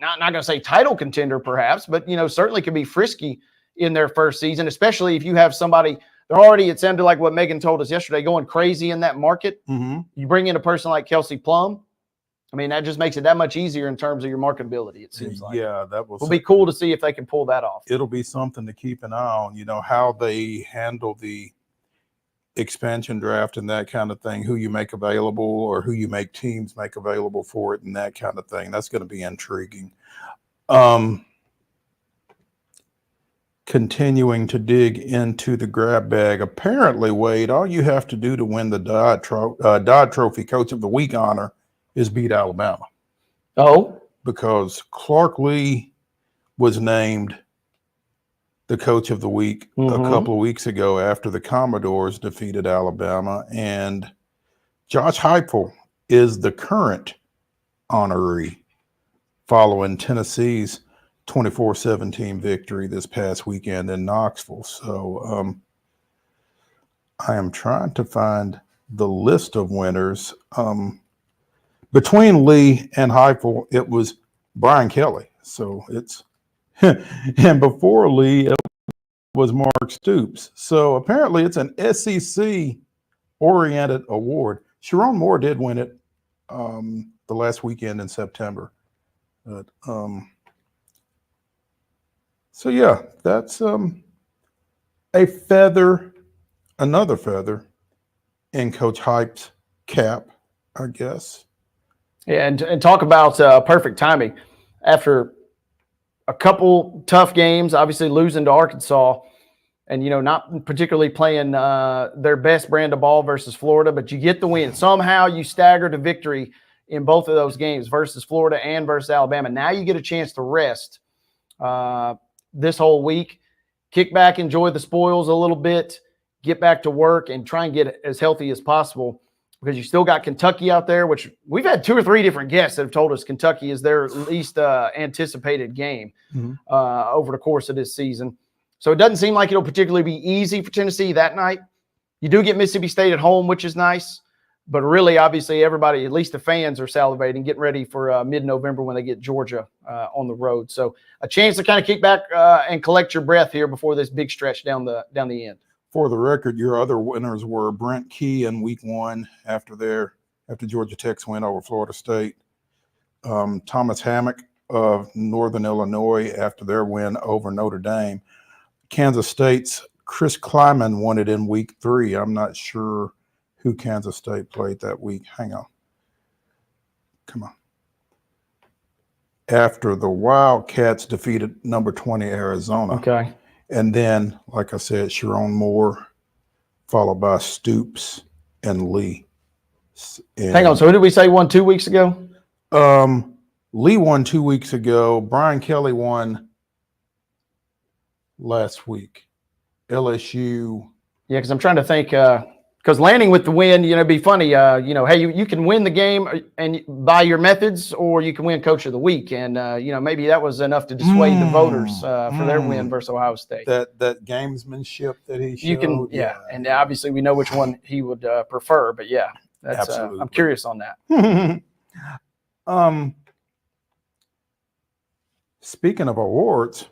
Speaker 2: not going to say title contender perhaps, but, certainly could be frisky in their first season, especially if you have somebody – they're already, it sounded like what Megan told us yesterday, going crazy in that market.
Speaker 1: Mm-hmm.
Speaker 2: You bring in a person like Kelsey Plum. I mean, that just makes it that much easier in terms of your marketability, it seems like.
Speaker 1: Yeah, will
Speaker 2: be cool to see if they can pull that off.
Speaker 1: It'll be something to keep an eye on, how they handle the expansion draft and that kind of thing, who you make available or who you make teams make available for it and that kind of thing. That's going to be intriguing. Continuing to dig into the grab bag. Apparently, Wade, all you have to do to win the Dodd Trophy Coach of the Week honor is beat Alabama.
Speaker 2: Oh?
Speaker 1: Because Clark Lee was named the Coach of the Week a couple of weeks ago after the Commodores defeated Alabama, and Josh Heupel is the current honoree following Tennessee's 24-17 victory this past weekend in Knoxville. So I am trying to find the list of winners. Between Lee and Heupel, it was Brian Kelly. So it's and before Lee, it was Mark Stoops. So apparently it's an SEC-oriented award. Sharon Moore did win it the last weekend in September. But, so yeah, that's a feather, another feather in Coach Hype's cap, I guess.
Speaker 2: Yeah, and talk about perfect timing. After a couple tough games, obviously losing to Arkansas, and not particularly playing their best brand of ball versus Florida, but you get the win. Somehow you stagger to victory in both of those games versus Florida and versus Alabama. Now you get a chance to rest this whole week kick back, enjoy the spoils a little bit, get back to work, and try and get as healthy as possible, because you still got Kentucky out there, which we've had 2 or 3 different guests that have told us Kentucky is their least anticipated game over the course of this season. So it doesn't seem like it'll particularly be easy for Tennessee that night. You do get Mississippi State at home, which is nice. But really, obviously, everybody, at least the fans, are salivating, getting ready for mid-November when they get Georgia on the road. So a chance to kind of kick back and collect your breath here before this big stretch down the end.
Speaker 1: For the record, your other winners were Brent Key in week 1 after Georgia Tech's win over Florida State. Thomas Hammock of Northern Illinois after their win over Notre Dame. Kansas State's Chris Kleiman won it in week 3. I'm not sure who Kansas State played that week. Hang on. Come on. After the Wildcats defeated number 20 Arizona.
Speaker 2: Okay.
Speaker 1: And then, like I said, Sharon Moore, followed by Stoops and Lee.
Speaker 2: Hang on. So who did we say won 2 weeks ago?
Speaker 1: Lee won 2 weeks ago. Brian Kelly won last week. LSU.
Speaker 2: Yeah, because I'm trying to think. Because Lanning with the win, it'd be funny. Hey, you can win the game and by your methods, or you can win Coach of the Week, and maybe that was enough to dissuade the voters for their win versus Ohio State.
Speaker 1: That gamesmanship that he showed.
Speaker 2: You can, and obviously we know which one he would prefer. But yeah, that's I'm curious on that.
Speaker 1: Speaking of awards,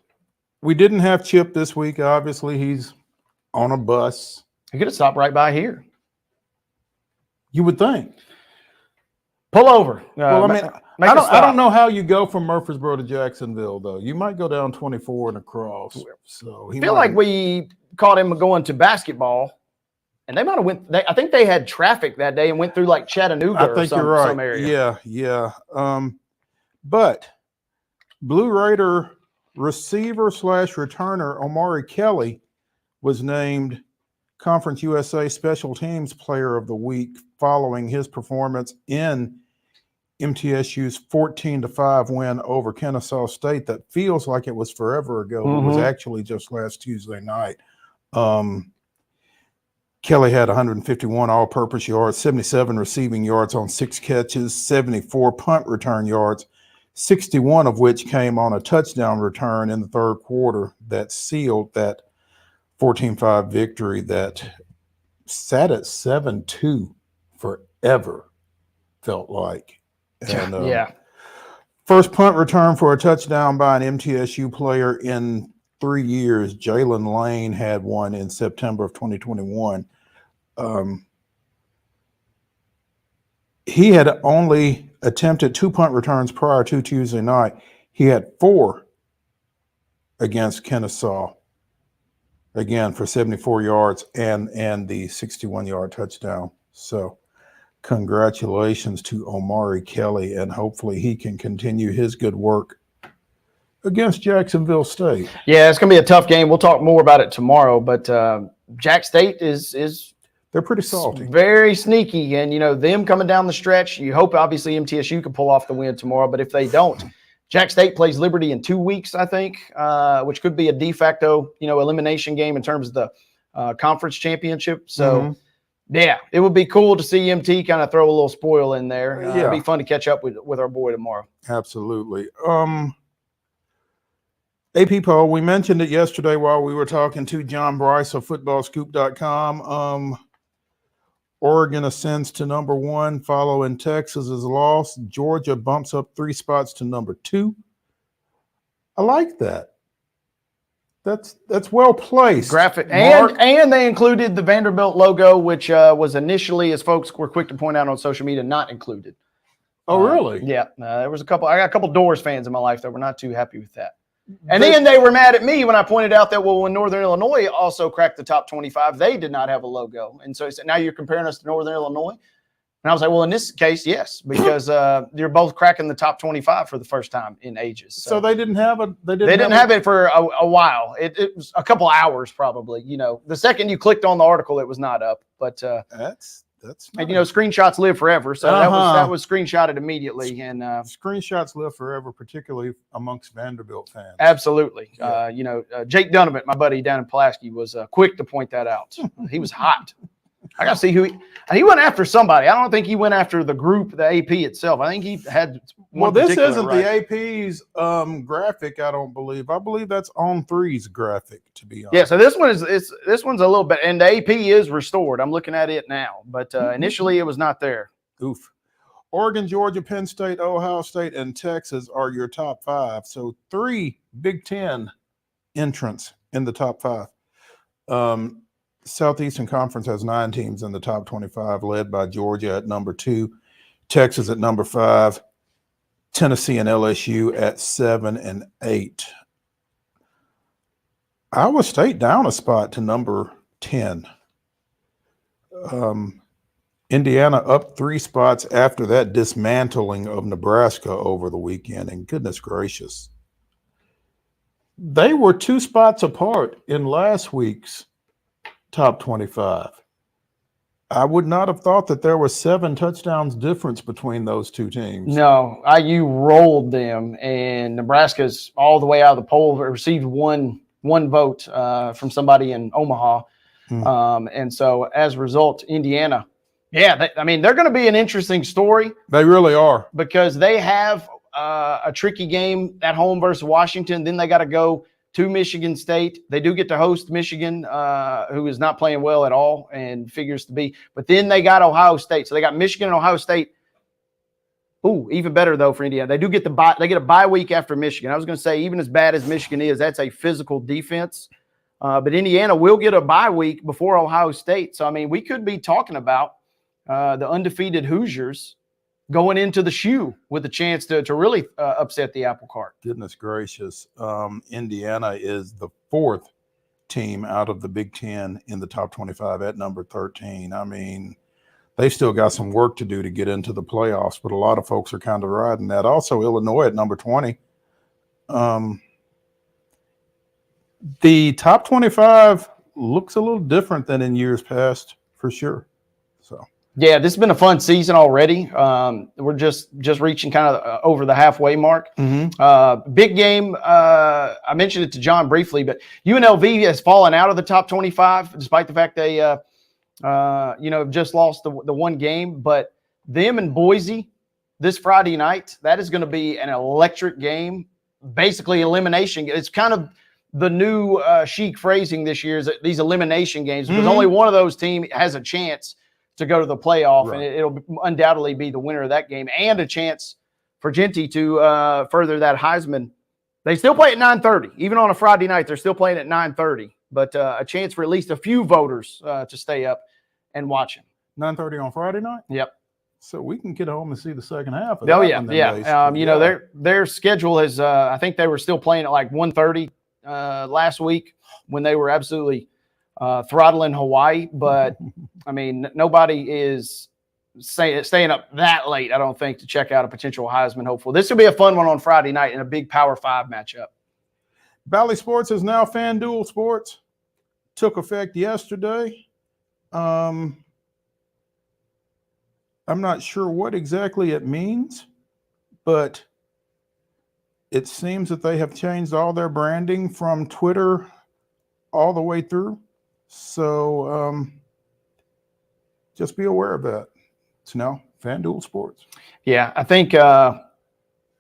Speaker 1: we didn't have Chip this week. Obviously, he's on a bus.
Speaker 2: You could have stopped right by here.
Speaker 1: You would think.
Speaker 2: Pull over.
Speaker 1: Well, I mean, I don't know how you go from Murfreesboro to Jacksonville, though. You might go down 24 and across. So
Speaker 2: I feel like we caught him going to basketball, and they might have went. I think they had traffic that day and went through like Chattanooga or some area.
Speaker 1: Yeah. But Blue Raider receiver / returner Omari Kelly was named Conference USA Special Teams Player of the Week following his performance in MTSU's 14-5 win over Kennesaw State. That feels like it was forever ago. It was actually just last Tuesday night. Kelly had 151 all-purpose yards, 77 receiving yards on 6 catches, 74 punt return yards, 61 of which came on a touchdown return in the third quarter that sealed that 14-5 victory that sat at 7-2 forever, felt like. And, first punt return for a touchdown by an MTSU player in 3 years. Jalen Lane had one in September of 2021. He had only attempted 2 punt returns prior to Tuesday night. He had 4 against Kennesaw, again for 74 yards and the 61-yard touchdown. So congratulations to Omari Kelly, and hopefully he can continue his good work against Jacksonville State.
Speaker 2: Yeah, it's going to be a tough game. We'll talk more about it tomorrow, but Jack State is
Speaker 1: they're pretty salty.
Speaker 2: Very sneaky, and them coming down the stretch, you hope obviously MTSU can pull off the win tomorrow, but if they don't, Jack State plays Liberty in 2 weeks, I think, which could be a de facto, elimination game in terms of the conference championship. So, yeah, it would be cool to see MT kind of throw a little spoil in there. It'd be fun to catch up with our boy tomorrow.
Speaker 1: Absolutely. AP poll, we mentioned it yesterday while we were talking to John Bryce of footballscoop.com. Oregon ascends to number 1, following Texas is lost. Georgia bumps up 3 spots to number 2. I like that. That's well placed.
Speaker 2: Graphic, and they included the Vanderbilt logo, which was initially, as folks were quick to point out on social media, not included.
Speaker 1: Oh, really?
Speaker 2: Yeah, there was a couple. I got a couple Doors fans in my life that were not too happy with that. And then they were mad at me when I pointed out that, when Northern Illinois also cracked the top 25, they did not have a logo. And so he said, now you're comparing us to Northern Illinois? And I was like, well, in this case, yes, because you're both cracking the top 25 for the first time in ages.
Speaker 1: So they didn't have a –
Speaker 2: They didn't have it for a while. It was a couple hours probably. The second you clicked on the article, it was not up. But
Speaker 1: that's That's
Speaker 2: and screenshots live forever. So that was screenshotted immediately, and
Speaker 1: screenshots live forever, particularly amongst Vanderbilt fans.
Speaker 2: Absolutely. Jake Donovan, my buddy down in Pulaski, was quick to point that out. He was hot. I got to see who he went after. Somebody. I don't think he went after the group, the AP itself. I think he had.
Speaker 1: This isn't the AP's graphic. I don't believe. I believe that's On3's graphic. To be honest.
Speaker 2: Yeah. So this one's a little bit, and the AP is restored. I'm looking at it now, but initially it was not there.
Speaker 1: Oof. Oregon, Georgia, Penn State, Ohio State, and Texas are your top 5. So 3 Big Ten entrants in the top 5. Southeastern Conference has 9 teams in the top 25, led by Georgia at number 2, Texas at number 5, Tennessee and LSU at 7 and 8. Iowa State down a spot to number 10. Indiana up 3 spots after that dismantling of Nebraska over the weekend. And goodness gracious, they were 2 spots apart in last week's top 25. I would not have thought that there was 7 touchdowns difference between those 2 teams.
Speaker 2: No, IU rolled them, and Nebraska's all the way out of the poll, received one vote from somebody in Omaha. And so as a result, Indiana, they're going to be an interesting story.
Speaker 1: They really are.
Speaker 2: Because they have a tricky game at home versus Washington. Then they got to go to Michigan State. They do get to host Michigan, who is not playing well at all and figures to be. But then they got Ohio State. So they got Michigan and Ohio State. Ooh, even better, though, for Indiana. They do get they get a bye week after Michigan. I was going to say, even as bad as Michigan is, that's a physical defense. But Indiana will get a bye week before Ohio State. So, we could be talking about the undefeated Hoosiers going into the shoe with a chance to really upset the apple cart.
Speaker 1: Goodness gracious. Indiana is the 4th team out of the Big Ten in the top 25 at number 13. They still got some work to do to get into the playoffs, but a lot of folks are kind of riding that. Also, Illinois at number 20. The top 25 looks a little different than in years past, for sure. So.
Speaker 2: Yeah, this has been a fun season already. We're just reaching kind of over the halfway mark. Big game. I mentioned it to John briefly, but UNLV has fallen out of the top 25, despite the fact they, just lost the one game. But them and Boise this Friday night, that is going to be an electric game. Basically, elimination. It's kind of the new chic phrasing this year is that these elimination games, because only one of those teams has a chance to go to the playoff, and it'll undoubtedly be the winner of that game, and a chance for Genty to further that Heisman. They still play at 9:30. Even on a Friday night, they're still playing at 9:30. But a chance for at least a few voters to stay up and watch him.
Speaker 1: 9:30 on Friday night?
Speaker 2: Yep.
Speaker 1: So we can get home and see the second half of
Speaker 2: that. Oh,
Speaker 1: yeah.
Speaker 2: Their schedule is, I think they were still playing at like 1:30 last week when they were absolutely throttling Hawaii. But, nobody is staying up that late, I don't think, to check out a potential Heisman hopeful. This will be a fun one on Friday night in a big Power 5 matchup.
Speaker 1: Bally Sports is now FanDuel Sports. Took effect yesterday. I'm not sure what exactly it means, but it seems that they have changed all their branding from Twitter all the way through. So just be aware of that. It's now FanDuel Sports.
Speaker 2: Yeah, I think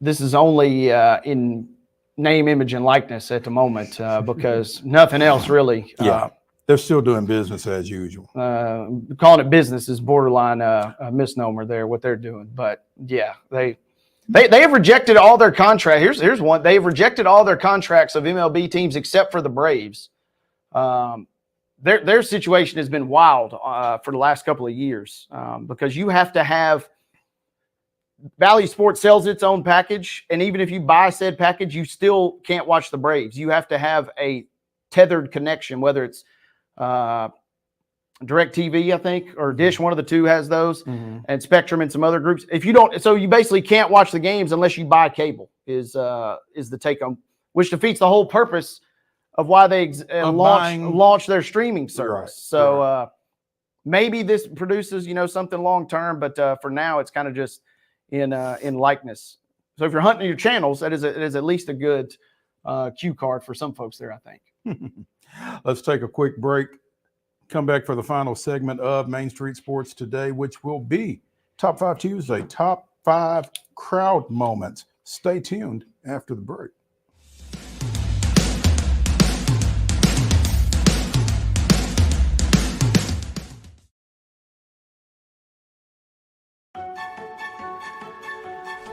Speaker 2: this is only in name, image, and likeness at the moment because nothing else really.
Speaker 1: They're still doing business as usual.
Speaker 2: Calling it business is borderline a misnomer there, what they're doing. But, yeah, they have rejected all their contracts. Here's one. They've rejected all their contracts of MLB teams except for the Braves. Their situation has been wild for the last couple of years because you have to have Bally Sports sells its own package, and even if you buy said package, you still can't watch the Braves. You have to have a tethered connection, whether it's DirecTV, I think, or Dish. One of the two has those, and Spectrum and some other groups. If you don't, so you basically can't watch the games unless you buy cable. Is the take home, which defeats the whole purpose of why they launch their streaming service. So maybe this produces, something long-term, but for now it's kind of just in likeness. So if you're hunting your channels, it is at least a good cue card for some folks there, I think.
Speaker 1: Let's take a quick break. Come back for the final segment of Main Street Sports Today, which will be Top 5 Tuesday, Top 5 Crowd Moments. Stay tuned after the break.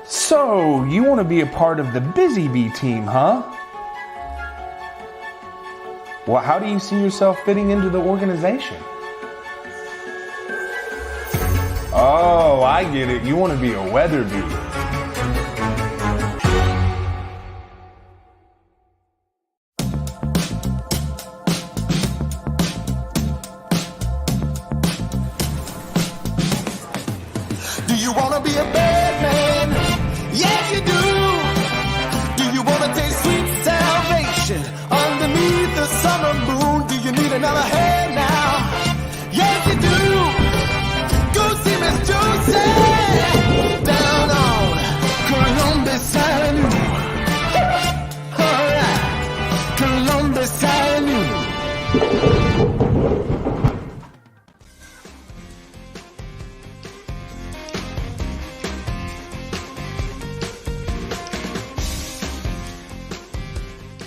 Speaker 13: So, you want to be a part of the Busy Bee team, huh? Well, how do you see yourself fitting into the organization? Oh, I get it. You want to be a weather bee.
Speaker 9: Do you want to be a bad man? Yes, you do. Do you want to taste sweet salvation underneath the summer moon? Do you need another hand now? Yes, you do. Go see Miss Josie down on Columbus Avenue. All right, Columbus Avenue.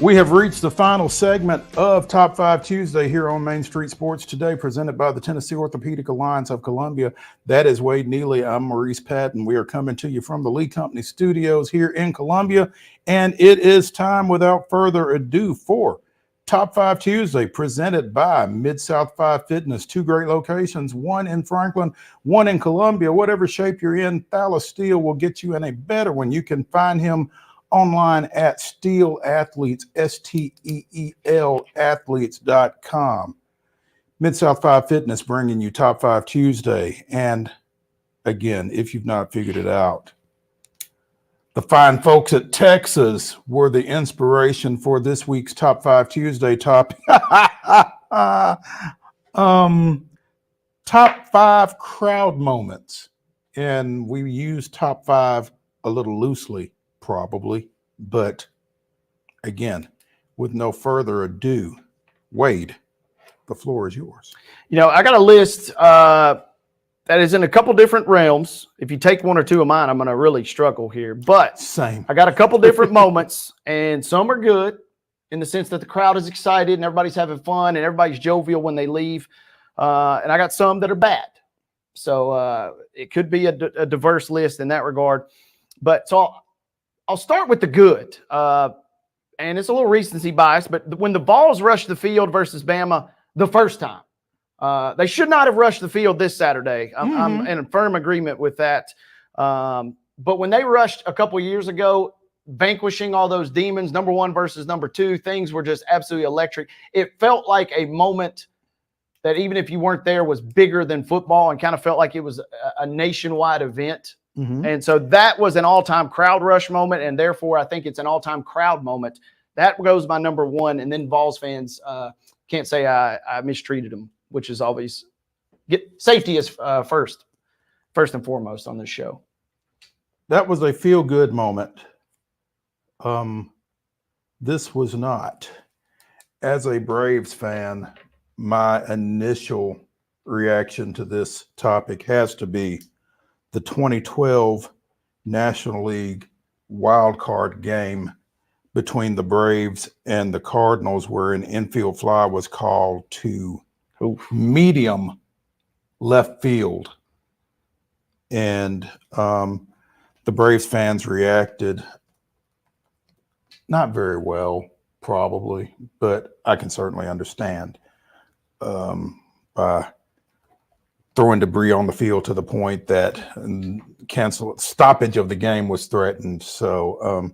Speaker 1: We have reached the final segment of Top 5 Tuesday here on Main Street Sports Today, presented by the Tennessee Orthopedic Alliance of Columbia. That is Wade Neely. I'm Maurice Patton. We are coming to you from the Lee Company Studios here in Columbia, and it is time, without further ado, for Top 5 Tuesday, presented by Mid-South 5 Fitness. 2 great locations, one in Franklin, one in Columbia. Whatever shape you're in, Thala Steel will get you in a better one. You can find him online at Steel Athletes, STEEL athletes.com. Mid-South 5 Fitness bringing you Top 5 Tuesday. And again, if you've not figured it out, the fine folks at Texas were the inspiration for this week's Top 5 Tuesday topic. Top 5 crowd moments. And we use top 5 a little loosely, probably, but again, with no further ado, Wade, the floor is yours.
Speaker 2: I got a list that is in a couple different realms. If you take one or two of mine, I'm going to really struggle here, but
Speaker 1: same.
Speaker 2: I got a couple different moments, and some are good in the sense that the crowd is excited and everybody's having fun and everybody's jovial when they leave. And I got some that are bad. So it could be a diverse list in that regard, but so I'll start with the good, and it's a little recency bias, but when the Vols rushed the field versus Bama the first time, they should not have rushed the field this Saturday. I'm in firm agreement with that. But when they rushed a couple years ago, vanquishing all those demons, number 1 versus number 2, things were just absolutely electric. It felt like a moment that even if you weren't there was bigger than football, and kind of felt like it was a nationwide event. And so that was an all-time crowd rush moment, and therefore I think it's an all-time crowd moment. That goes my number 1, and then Vols fans can't say I mistreated them, which is always safety is first and foremost on this show.
Speaker 1: That was a feel-good moment. This was not. As a Braves fan, my initial reaction to this topic has to be the 2012 National League wild card game between the Braves and the Cardinals, where an infield fly was called to medium left field. And the Braves fans reacted not very well, probably, but I can certainly understand by throwing debris on the field to the point that stoppage of the game was threatened. So,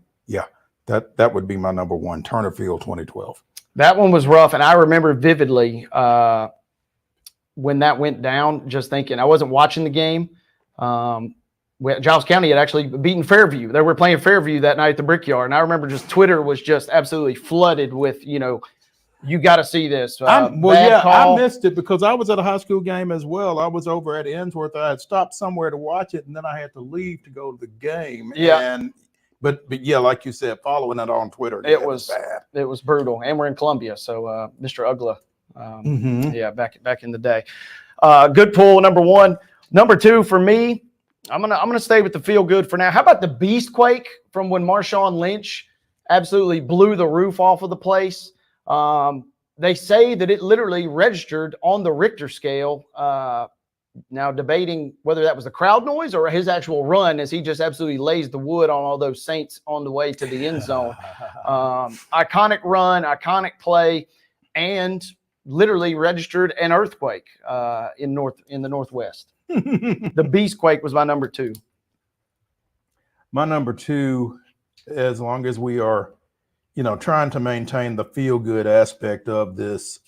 Speaker 1: that would be my number 1, Turner Field 2012.
Speaker 2: That one was rough, and I remember vividly when that went down, just thinking, I wasn't watching the game. Giles County had actually beaten Fairview. They were playing Fairview that night at the Brickyard, and I remember just Twitter was just absolutely flooded with, You got to see this.
Speaker 1: I
Speaker 2: Call.
Speaker 1: missed it because I was at a high school game as well. I was over at Ensworth. I had stopped somewhere to watch it, and then I had to leave to go to the game.
Speaker 2: Yeah.
Speaker 1: But yeah, like you said, following it on Twitter,
Speaker 2: It was bad. It was brutal, and we're in Columbia, so Mr. Ugla, yeah, back in the day. Good pull, number one. Number two for me, I'm gonna stay with the feel good for now. How about the Beastquake from when Marshawn Lynch absolutely blew the roof off of the place? They say that it literally registered on the Richter scale. Now debating whether that was the crowd noise or his actual run, as he just absolutely lays the wood on all those Saints on the way to the end zone. Iconic run, iconic play, and literally registered an earthquake in the Northwest. The Beastquake was my number two.
Speaker 1: My number two, as long as we are, trying to maintain the feel-good aspect of this,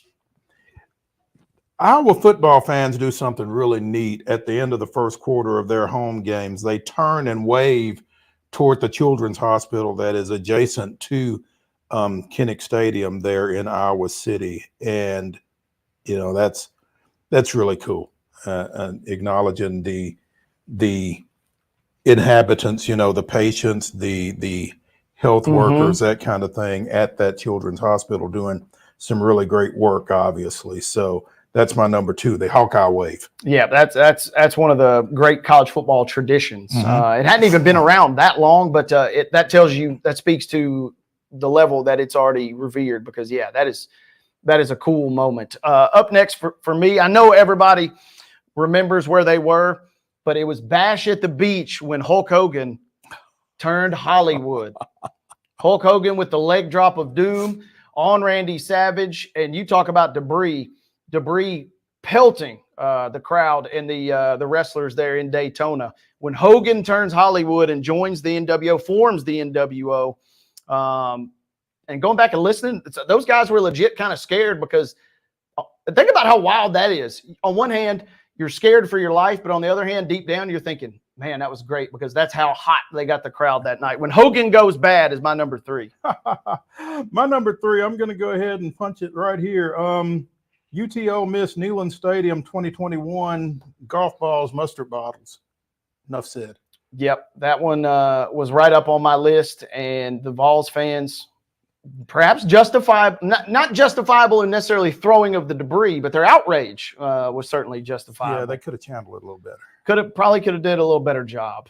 Speaker 1: our football fans do something really neat at the end of the first quarter of their home games. They turn and wave toward the Children's Hospital that is adjacent to Kinnick Stadium there in Iowa City. And, that's really cool. Acknowledging the inhabitants, the patients, the health workers, that kind of thing at that Children's Hospital doing some really great work, obviously. So that's my number two, the Hawkeye wave.
Speaker 2: Yeah, that's one of the great college football traditions. It hadn't even been around that long, but that speaks to the level that it's already revered, because that is a cool moment. Up next for me, I know everybody remembers where they were, but it was Bash at the Beach when Hulk Hogan turned Hollywood. Hulk Hogan with the leg drop of doom on Randy Savage, and you talk about debris pelting the crowd and the wrestlers there in Daytona. When Hogan turns Hollywood and joins the NWO, forms the NWO, and going back and listening, those guys were legit kind of scared, because think about how wild that is. On one hand, you're scared for your life, but on the other hand, deep down, you're thinking, man, that was great, because that's how hot they got the crowd that night. When Hogan goes bad is my number three.
Speaker 1: My number three, I'm going to go ahead and punch it right here. UT Miss Neyland Stadium 2021, golf balls, mustard bottles. Enough said.
Speaker 2: Yep, that one was right up on my list, and the Vols fans, perhaps not justifiable in necessarily throwing of the debris, but their outrage was certainly justifiable.
Speaker 1: Yeah, they could have channeled it a little better.
Speaker 2: Could have did a little better job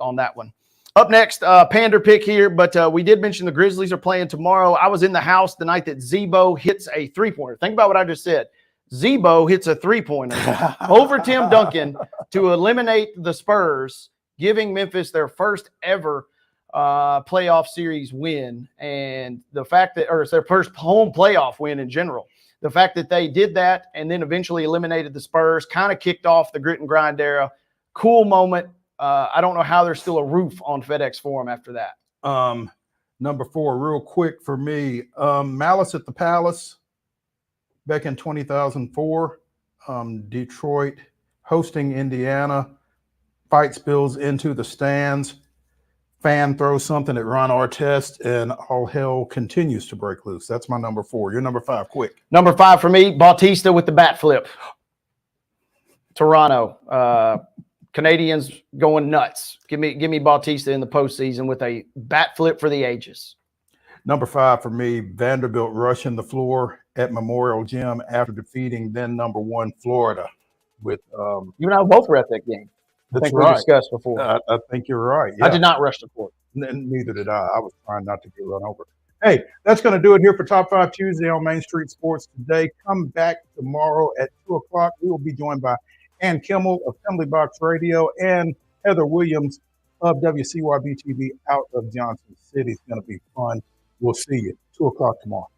Speaker 2: on that one. Up next, Pander pick here, but we did mention the Grizzlies are playing tomorrow. I was in the house the night that Zebo hits a three-pointer. Think about what I just said. Zebo hits a three-pointer over Tim Duncan to eliminate the Spurs, giving Memphis their first ever playoff series win, and the fact that, or it's their first home playoff win in general. The fact that they did that and then eventually eliminated the Spurs kind of kicked off the grit and grind era. Cool moment. I don't know how there's still a roof on FedEx Forum after that.
Speaker 1: Number four, real quick for me, Malice at the Palace back in 2004, Detroit hosting Indiana, fight spills into the stands, fan throws something at Ron Artest, and all hell continues to break loose. That's my number four. Your number five,
Speaker 2: Number five for me, Bautista with the bat flip. Toronto. Canadians going nuts. Give me Bautista in the postseason with a bat flip for the ages.
Speaker 1: Number five for me, Vanderbilt rushing the floor at Memorial Gym after defeating then number one Florida. With
Speaker 2: you and I both were at that game.
Speaker 1: That's
Speaker 2: I think
Speaker 1: right.
Speaker 2: we discussed before.
Speaker 1: I think you're right. Yeah.
Speaker 2: I did not rush the court.
Speaker 1: Neither did I. I was trying not to get run over. Hey, that's going to do it here for Top 5 Tuesday on Main Street Sports today. Come back tomorrow at 2 o'clock. We will be joined by Ann Kimmel of Assembly Box Radio and Heather Williams of WCYB TV out of Johnson City. It's going to be fun. We'll see you 2 o'clock tomorrow.